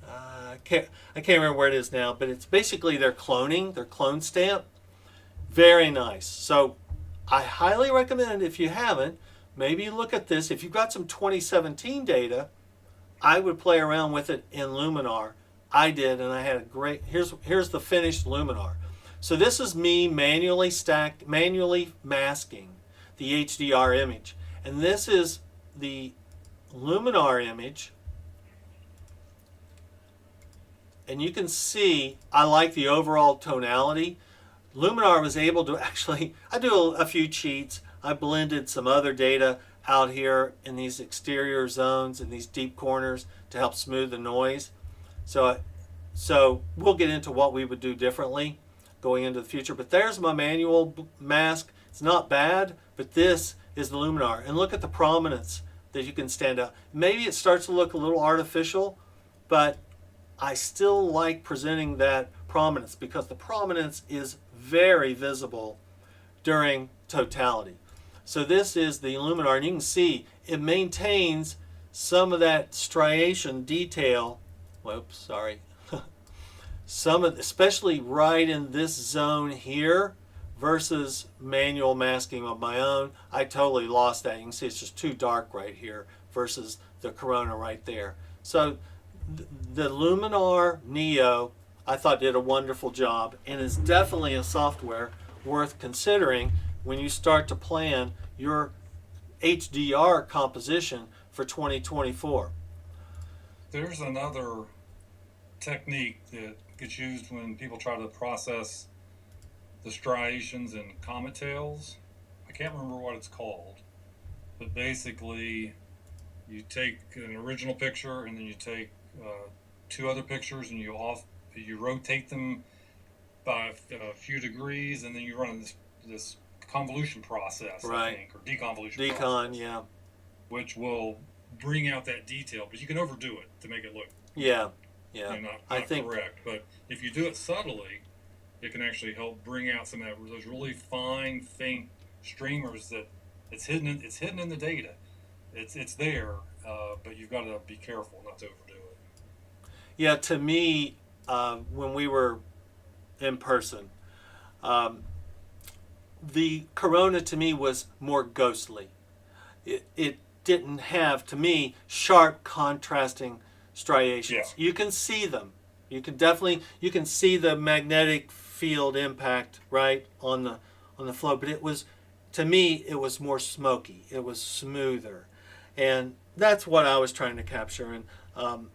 I can't remember where it is now, but it's basically their cloning, their clone stamp. Very nice. So I highly recommend, if you haven't, maybe look at this. If you've got some 2017 data, I would play around with it in Luminar. I did, and I had a great, here's the finished Luminar. So this is me manually masking the HDR image. And this is the Luminar image. And you can see I like the overall tonality. Luminar was able to actually, I do a few cheats. I blended some other data out here in these exterior zones and these deep corners to help smooth the noise. So we'll get into what we would do differently going into the future. But there's my manual mask. It's not bad, but this is the Luminar. And look at the prominence that you can stand out. Maybe it starts to look a little artificial, but I still like presenting that prominence because the prominence is very visible during totality. So this is the Luminar, and you can see it maintains some of that striation detail. Whoops, sorry. Especially right in this zone here versus manual masking of my own. I totally lost that. You can see it's just too dark right here versus the corona right there. So the Luminar Neo, I thought, did a wonderful job, and is definitely a software worth considering when you start to plan your HDR composition for 2024. there's another technique that gets used when people try to process the striations and comet tails. I can't remember what it's called, but basically you take an original picture and then you take two other pictures and you rotate them by a few degrees, and then you run this convolution process, Right. I think, or deconvolution Decon, process, yeah. which will bring out that detail, but you can overdo it to make it look Yeah, yeah. not I think correct. But if you do it subtly, it can actually help bring out some of those really fine, faint streamers that it's hidden in the data. It's there, but you've got to be careful not to overdo it. Yeah, to me, when we were in person, the corona to me was more ghostly. It didn't have, to me, sharp contrasting striations. Yeah. You can see them. You can see the magnetic field impact right on the flow, but to me it was more smoky. It was smoother, and that's what I was trying to capture. And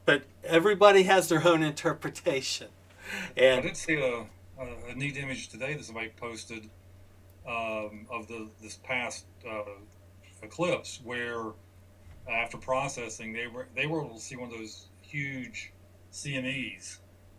but everybody has their own interpretation. I And did see a neat image today that somebody posted of this past eclipse, where after processing they were able to see one of those huge CMEs.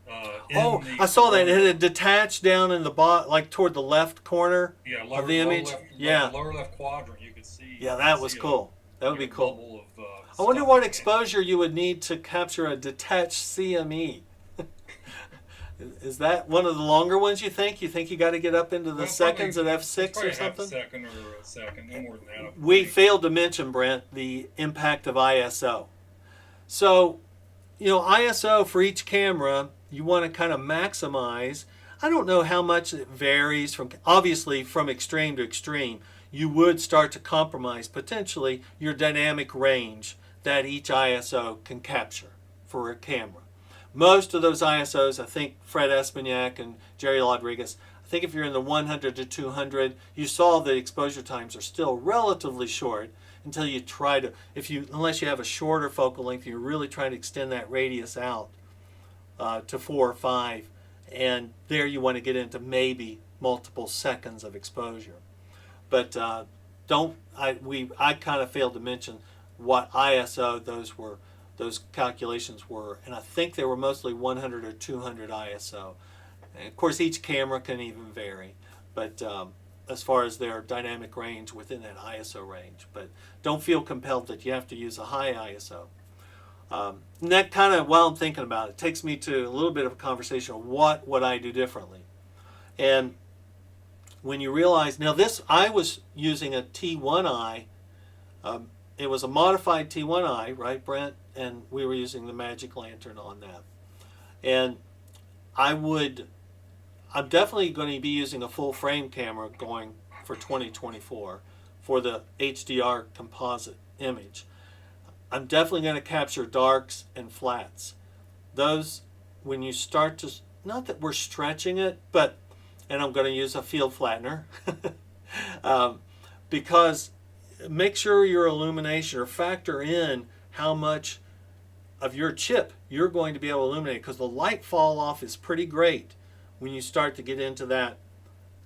I saw that it had detached down in the like toward the left corner Yeah, of the image. Yeah, lower left quadrant. You could see. yeah, that was cool. That would be cool. Bubble of, I wonder stuff. what exposure you would need to capture a detached CME. Is that one of the longer ones you think? You think you got to get up into the Well, seconds probably- at f6 probably or something? half a second or a second, no more than that. I We think. failed to mention, Brent, the impact of ISO. So, ISO for each camera, you want to kind of maximize. I don't know how much it varies obviously from extreme to extreme. You would start to compromise potentially your dynamic range that each ISO can capture for a camera. Most of those ISOs, I think Fred Espenak and Jerry Lodriguss, I think if you're in the 100 to 200, you saw the exposure times are still relatively short until you try to, unless you have a shorter focal length, you're really trying to extend that radius out to 4 or 5, and there you want to get into maybe multiple seconds of exposure. But I kind of failed to mention what ISO those calculations were, and I think they were mostly 100 or 200 ISO. And of course, each camera can even vary, but as far as their dynamic range within that ISO range. But don't feel compelled that you have to use a high ISO. And that kind of, while I'm thinking about it, takes me to a little bit of a conversation of what would I do differently. And when you realize, now I was using a T1i. It was a modified T1i, right, Brent? And we were using the Magic Lantern on that. And I'm definitely going to be using a full frame camera going for 2024 for the HDR composite image. I'm definitely going to capture darks and flats. Those, when you start to, not that we're stretching it, and I'm going to use a field flattener because make sure your illumination, or factor in how much of your chip you're going to be able to illuminate, because the light fall off is pretty great when you start to get into that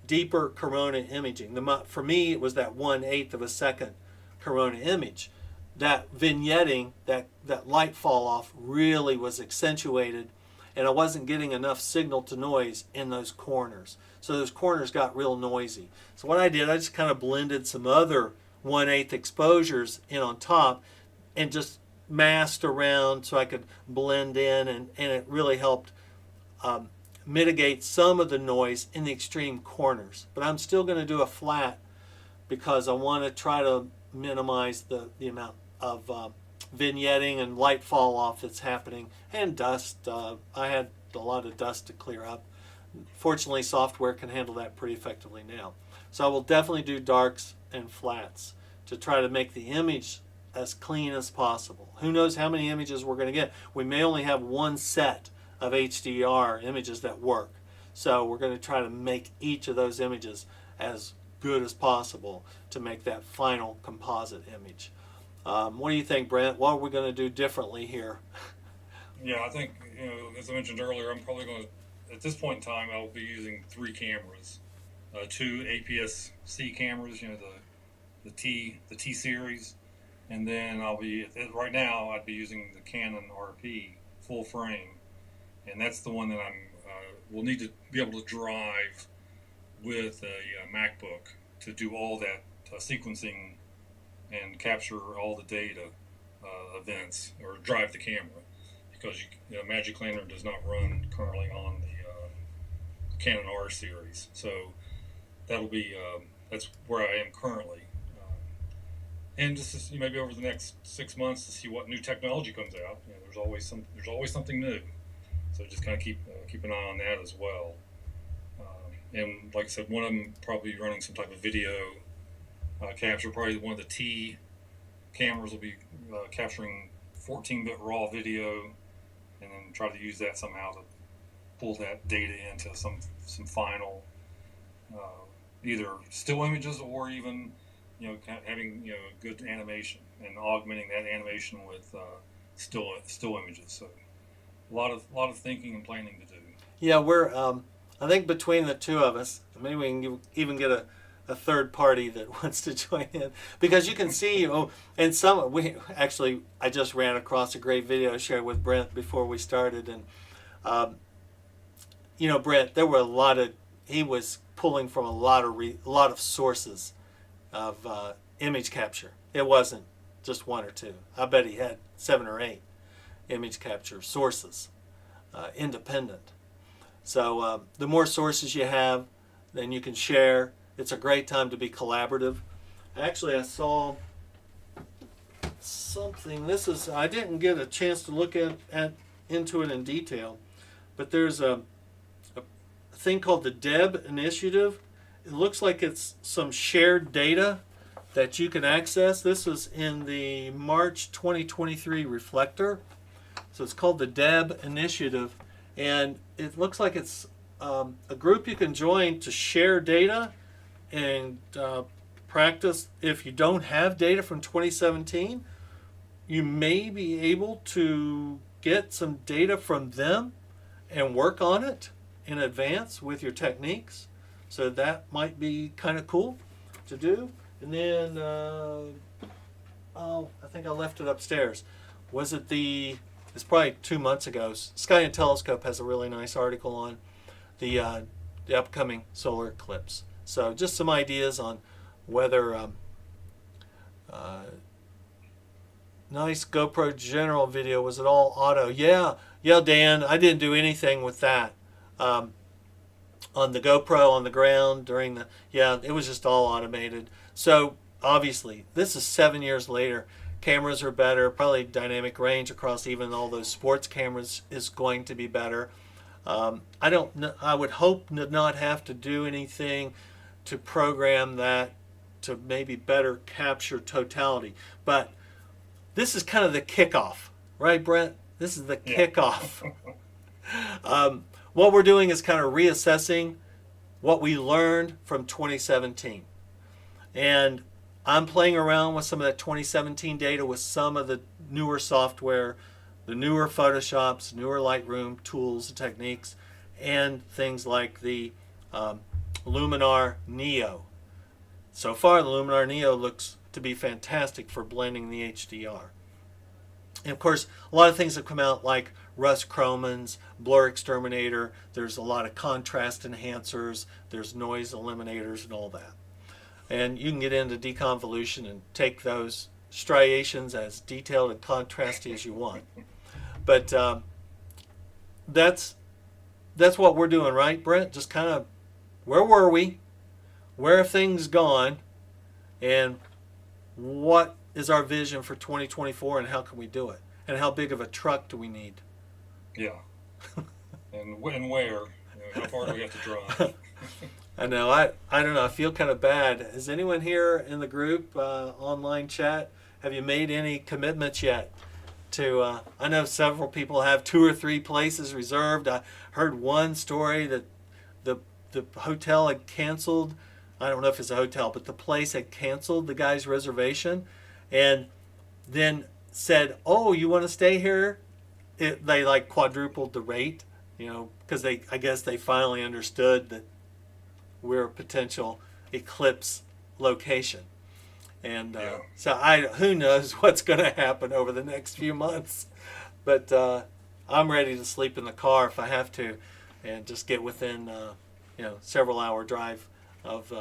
deeper corona imaging. For me, it was that 1/8 of a second corona image. That vignetting, that light fall off really was accentuated, and I wasn't getting enough signal to noise in those corners. So those corners got real noisy. So what I did, I just kind of blended some other 1/8 exposures in on top and just masked around so I could blend in, and it really helped mitigate some of the noise in the extreme corners. But I'm still going to do a flat because I want to try to minimize the amount of vignetting and light fall off that's happening, and dust. I had a lot of dust to clear up. Fortunately, software can handle that pretty effectively now. So I will definitely do darks and flats to try to make the image as clean as possible. Who knows how many images we're going to get. We may only have one set of HDR images that work. So we're going to try to make each of those images as good as possible to make that final composite image. What do you think, Brent? What are we going to do differently here? Yeah, I think, as I mentioned earlier, I'm probably going to, at this point in time, I'll be using three cameras, two APS-C cameras, the T series, and then right now I'd be using the Canon RP full frame, and that's the one that will need to be able to drive with a MacBook to do all that sequencing and capture all the data events or drive the camera, because Magic Lantern does not run currently on the Canon R series. So that'll be that's where I am currently, and just maybe over the next 6 months to see what new technology comes out. There's always something new, so just kind of keep an eye on that as well. And like I said, one of them probably running some type of video capture. Probably one of the T cameras will be capturing 14-bit raw video, and then try to use that somehow to pull that data into some final either still images, or even having good animation and augmenting that animation with still images. So a lot of thinking and planning to do. Yeah, we're. I think between the two of us, maybe we can even get a third party that wants to join in, because you can see, and I just ran across a great video shared with Brent before we started, and Brent, there were he was pulling from a lot of sources of image capture. It wasn't just one or two. I bet he had 7 or 8 image capture sources, independent. So the more sources you have, then you can share. It's a great time to be collaborative. Actually, I saw something. I didn't get a chance to look into it in detail, but there's a thing called the DEB initiative. It looks like it's some shared data that you can access. This was in the March 2023 Reflector. So it's called the DEB initiative, and it looks like it's a group you can join to share data and practice. If you don't have data from 2017, you may be able to get some data from them and work on it in advance with your techniques. So that might be kind of cool to do. And then, I think I left it upstairs. It's probably 2 months ago. Sky and Telescope has a really nice article on the upcoming solar eclipse. So just some ideas on whether nice GoPro general video. Was it all auto? Yeah, Dan, I didn't do anything with that. On the GoPro on the ground it was just all automated. So obviously, this is 7 years later. Cameras are better. Probably dynamic range across even all those sports cameras is going to be better. I would hope to not have to do anything to program that to maybe better capture totality. But this is kind of the kickoff, right, Brent? This is the kickoff. What we're doing is kind of reassessing what we learned from 2017. And I'm playing around with some of that 2017 data with some of the newer software, the newer Photoshops, newer Lightroom tools and techniques, and things like the Luminar Neo. So far, the Luminar Neo looks to be fantastic for blending the HDR. And of course, a lot of things have come out like Russ Croman's Blur Exterminator. There's a lot of contrast enhancers. There's noise eliminators and all that. And you can get into deconvolution and take those striations as detailed and contrasty as you want. But that's what we're doing, right, Brent? Just kind of, where were we? Where have things gone? And what is our vision for 2024, and how can we do it? And how big of a truck do we need? Yeah. and where? How far do we have to drive? I know. I don't know. I feel kind of bad. Is anyone here in the group online chat? Have you made any commitments yet? I know several people have 2 or 3 places reserved. I heard one story that the hotel had canceled. I don't know if it's a hotel, but the place had canceled the guy's reservation, and then said, "Oh, you want to stay here?" They like quadrupled the rate, because I guess they finally understood that we're a potential eclipse location. And Yeah. so who knows what's going to happen over the next few months. But I'm ready to sleep in the car if I have to, and just get within several hour drive of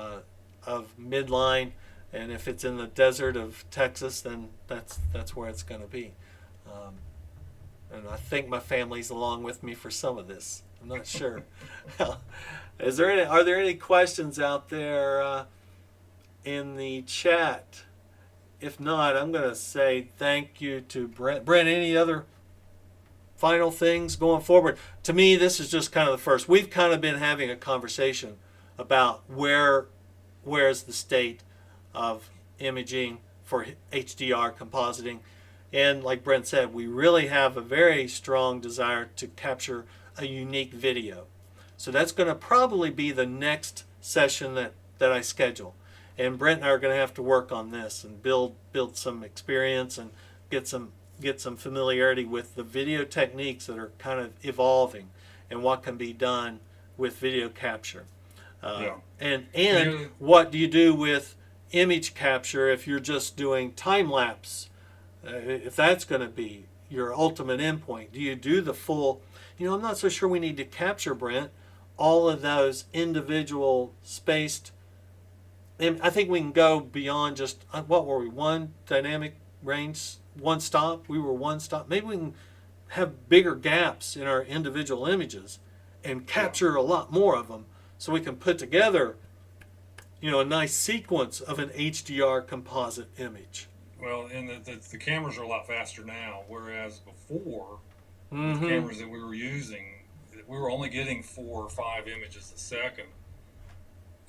midline. And if it's in the desert of Texas, then that's where it's going to be. And I think my family's along with me for some of this. I'm not sure. Are there any questions out there in the chat? If not, I'm going to say thank you to Brent. Brent, any other final things going forward? To me, this is just kind of the first. We've kind of been having a conversation about where's the state of imaging for HDR compositing. And like Brent said, we really have a very strong desire to capture a unique video. So that's going to probably be the next session that I schedule. And Brent and I are going to have to work on this and build some experience and get some familiarity with the video techniques that are kind of evolving and what can be done with video capture. And what do you do with image capture if you're just doing time lapse? If that's going to be your ultimate endpoint, do you do the full? I'm not so sure we need to capture, Brent, all of those individual spaced. And I think we can go beyond just, what were we, one dynamic range, one stop? We were one stop. Maybe we can have bigger gaps in our individual images and capture a lot more of them, so we can put together, a nice sequence of an HDR composite image. Well, and the cameras are a lot faster now, whereas before, the cameras that we were using, we were only getting 4 or 5 images a second.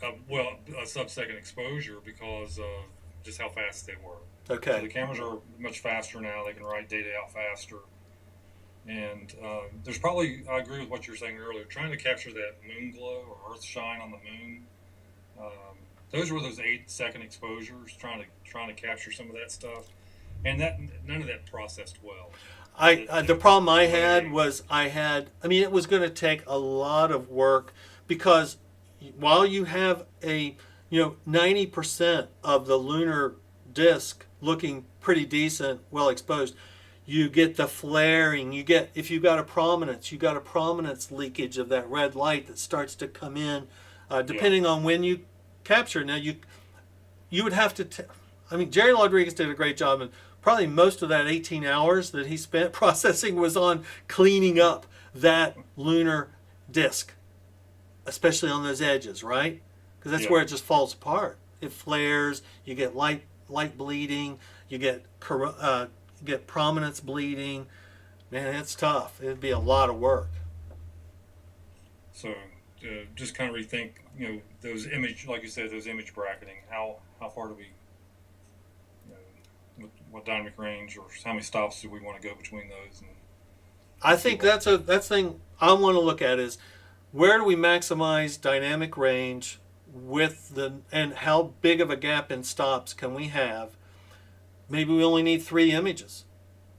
A sub-second exposure because of just how fast they were. Okay. So the cameras are much faster now. They can write data out faster. And there's probably, I agree with what you were saying earlier, trying to capture that moon glow or earth shine on the moon. Those were those 8-second exposures, trying to capture some of that stuff, and none of that processed well. The problem I had was it was going to take a lot of work, because while you have 90% of the lunar disk looking pretty decent, well exposed, you get the flaring. If you've got a prominence, you got a prominence leakage of that red light that starts to come in, depending on when you capture. Now you would have to. Jerry Lodriguss did a great job, and probably most of that 18 hours that he spent processing was on cleaning up that lunar disk, especially on those edges, right? Because that's where it just falls apart. It flares. You get light bleeding. You get prominence bleeding. Man, it's tough. It'd be a lot of work. So just kind of rethink, those image, like you said, those image bracketing. How far do we, what dynamic range, or how many stops do we want to go between those? And I think that's thing I want to look at is, where do we maximize dynamic range and how big of a gap in stops can we have? Maybe we only need 3 images,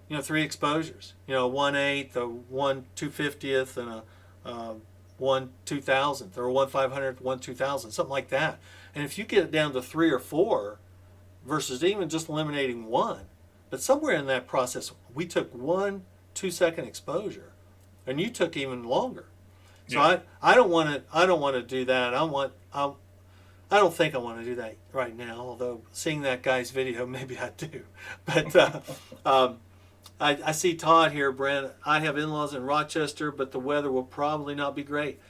3 exposures, 1/8, a 1/250th, and a 1/2000th, or a 1/500th, 1/2000, something like that. And if you get it down to 3 or 4, versus even just eliminating 1, but somewhere in that process, we took 1 2-second exposure, and you took even longer. So I don't want to do that. I don't think I want to do that right now. Although seeing that guy's video, maybe I do. But I see Todd here, Brent. I have in-laws in Rochester, but the weather will probably not be great.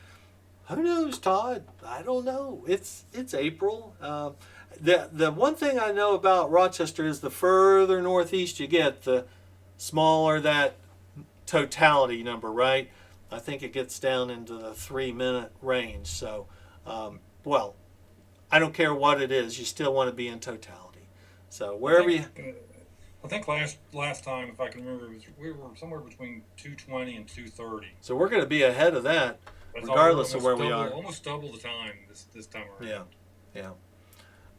Who knows, Todd? I don't know. It's April. The one thing I know about Rochester is the further northeast you get, the smaller that totality number, right? I think it gets down into the 3-minute range. So, I don't care what it is. You still want to be in totality. So wherever I think last time, if I can remember, we were somewhere between 220 and 230. So we're going to be ahead of that, regardless of where we are. Almost double the time this time around. Yeah.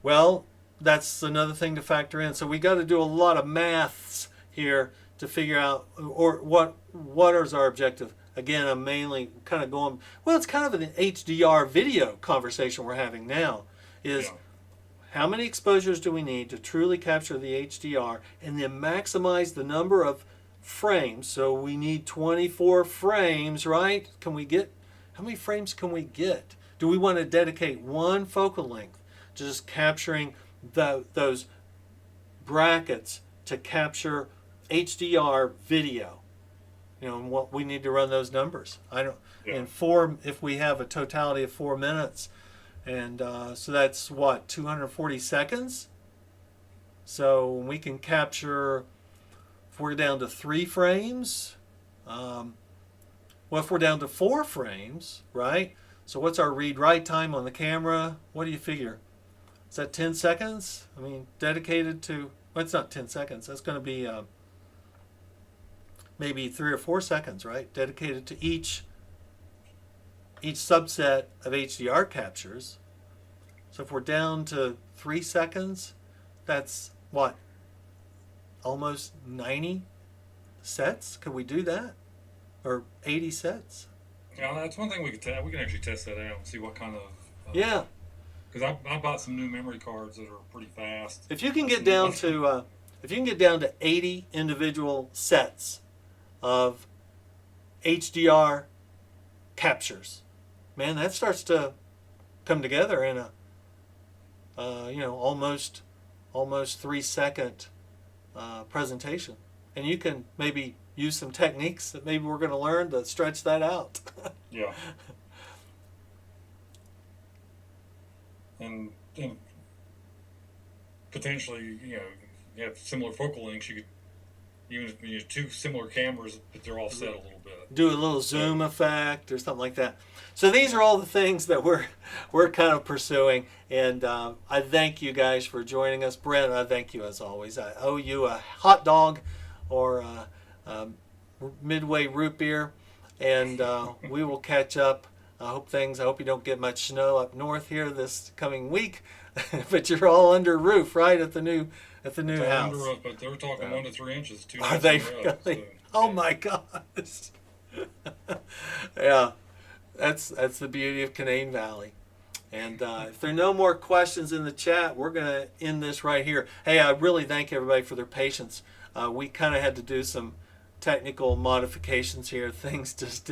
Well, that's another thing to factor in. So we got to do a lot of maths here to figure out, or what is our objective. Again, I'm mainly kind of going, well, it's kind of an HDR video conversation we're having now, is Yeah. how many exposures do we need to truly capture the HDR and then maximize the number of frames? So we need 24 frames, right? Can we get, how many frames can we get? Do we want to dedicate one focal length to just capturing those brackets to capture HDR video? You know, and what we need to run those numbers. I don't. Yeah. And four, if we have a totality of 4 minutes, and so that's what, 240 seconds. So we can capture. If we're down to 3 frames, well, if we're down to 4 frames, right? So what's our read-write time on the camera? What do you figure? Is that 10 seconds? I mean, dedicated to, well, it's not 10 seconds. That's going to be maybe 3 or 4 seconds, right? Dedicated to each subset of HDR captures. So if we're down to 3 seconds, that's what? Almost 90 sets? Could we do that? Or 80 sets? Yeah, that's one thing we could we can actually test that out and see what kind of. Yeah. Because I bought some new memory cards that are pretty fast. If you can get down to 80 individual sets of HDR captures, man, that starts to come together in a almost 3-second presentation, and you can maybe use some techniques that maybe we're going to learn to stretch that out. Yeah. And potentially, you have similar focal lengths. You could, even if you have 2 similar cameras, but they're all set a little bit. Do a little zoom effect or something like that. So these are all the things that we're kind of pursuing, and I thank you guys for joining us. Brent, I thank you as always. I owe you a hot dog or a Midway root beer, and we will catch up. I hope you don't get much snow up north here this coming week, but you're all under roof, right, at the new house. Under roof, but they're talking 1 to 3 inches. 2 Are nights they in a row, really? so, Oh yeah. my gosh! Yeah, that's the beauty of Canaan Valley. And if there are no more questions in the chat, we're going to end this right here. Hey, I really thank everybody for their patience. We kind of had to do some technical modifications here. Things just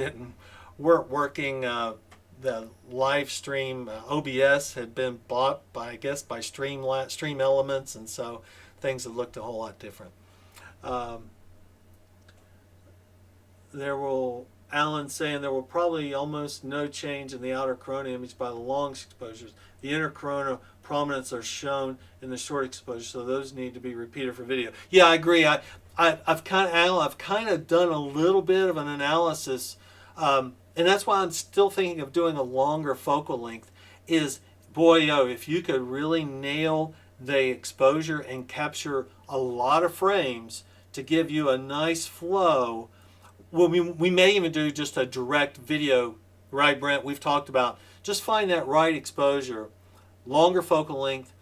weren't working. The live stream OBS had been bought by Stream Elements, and so things have looked a whole lot different. Alan saying there will probably almost no change in the outer corona image by the long exposures. The inner corona prominence are shown in the short exposure, so those need to be repeated for video. Yeah, I agree. I've kind of done a little bit of an analysis, and that's why I'm still thinking of doing a longer focal length. Is, boy, if you could really nail the exposure and capture a lot of frames to give you a nice flow. Well, we may even do just a direct video, right, Brent? We've talked about just find that right exposure, longer focal length.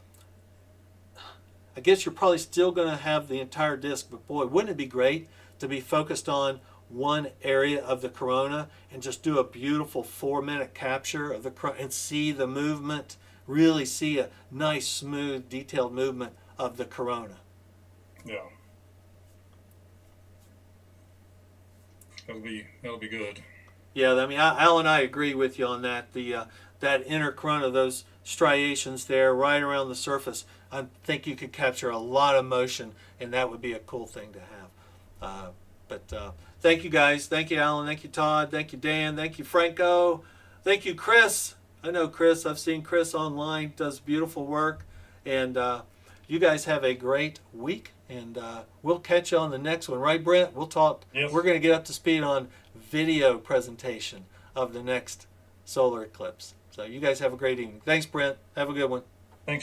I guess you're probably still going to have the entire disc, but boy, wouldn't it be great to be focused on one area of the corona and just do a beautiful 4-minute capture of the corona and see the movement, really see a nice, smooth, detailed movement of the corona. Yeah. That'll be good. Yeah, I mean, Al and I agree with you on that. That inner corona, those striations there right around the surface, I think you could capture a lot of motion, and that would be a cool thing to have. But thank you guys. Thank you, Alan. Thank you, Todd. Thank you, Dan. Thank you, Franco. Thank you, Chris. I know Chris. I've seen Chris online. Does beautiful work. And you guys have a great week. And we'll catch you on the next one. Right, Brent? We'll talk. Yes. We're going to get up to speed on video presentation of the next solar eclipse. So you guys have a great evening. Thanks, Brent. Have a good one. Thanks,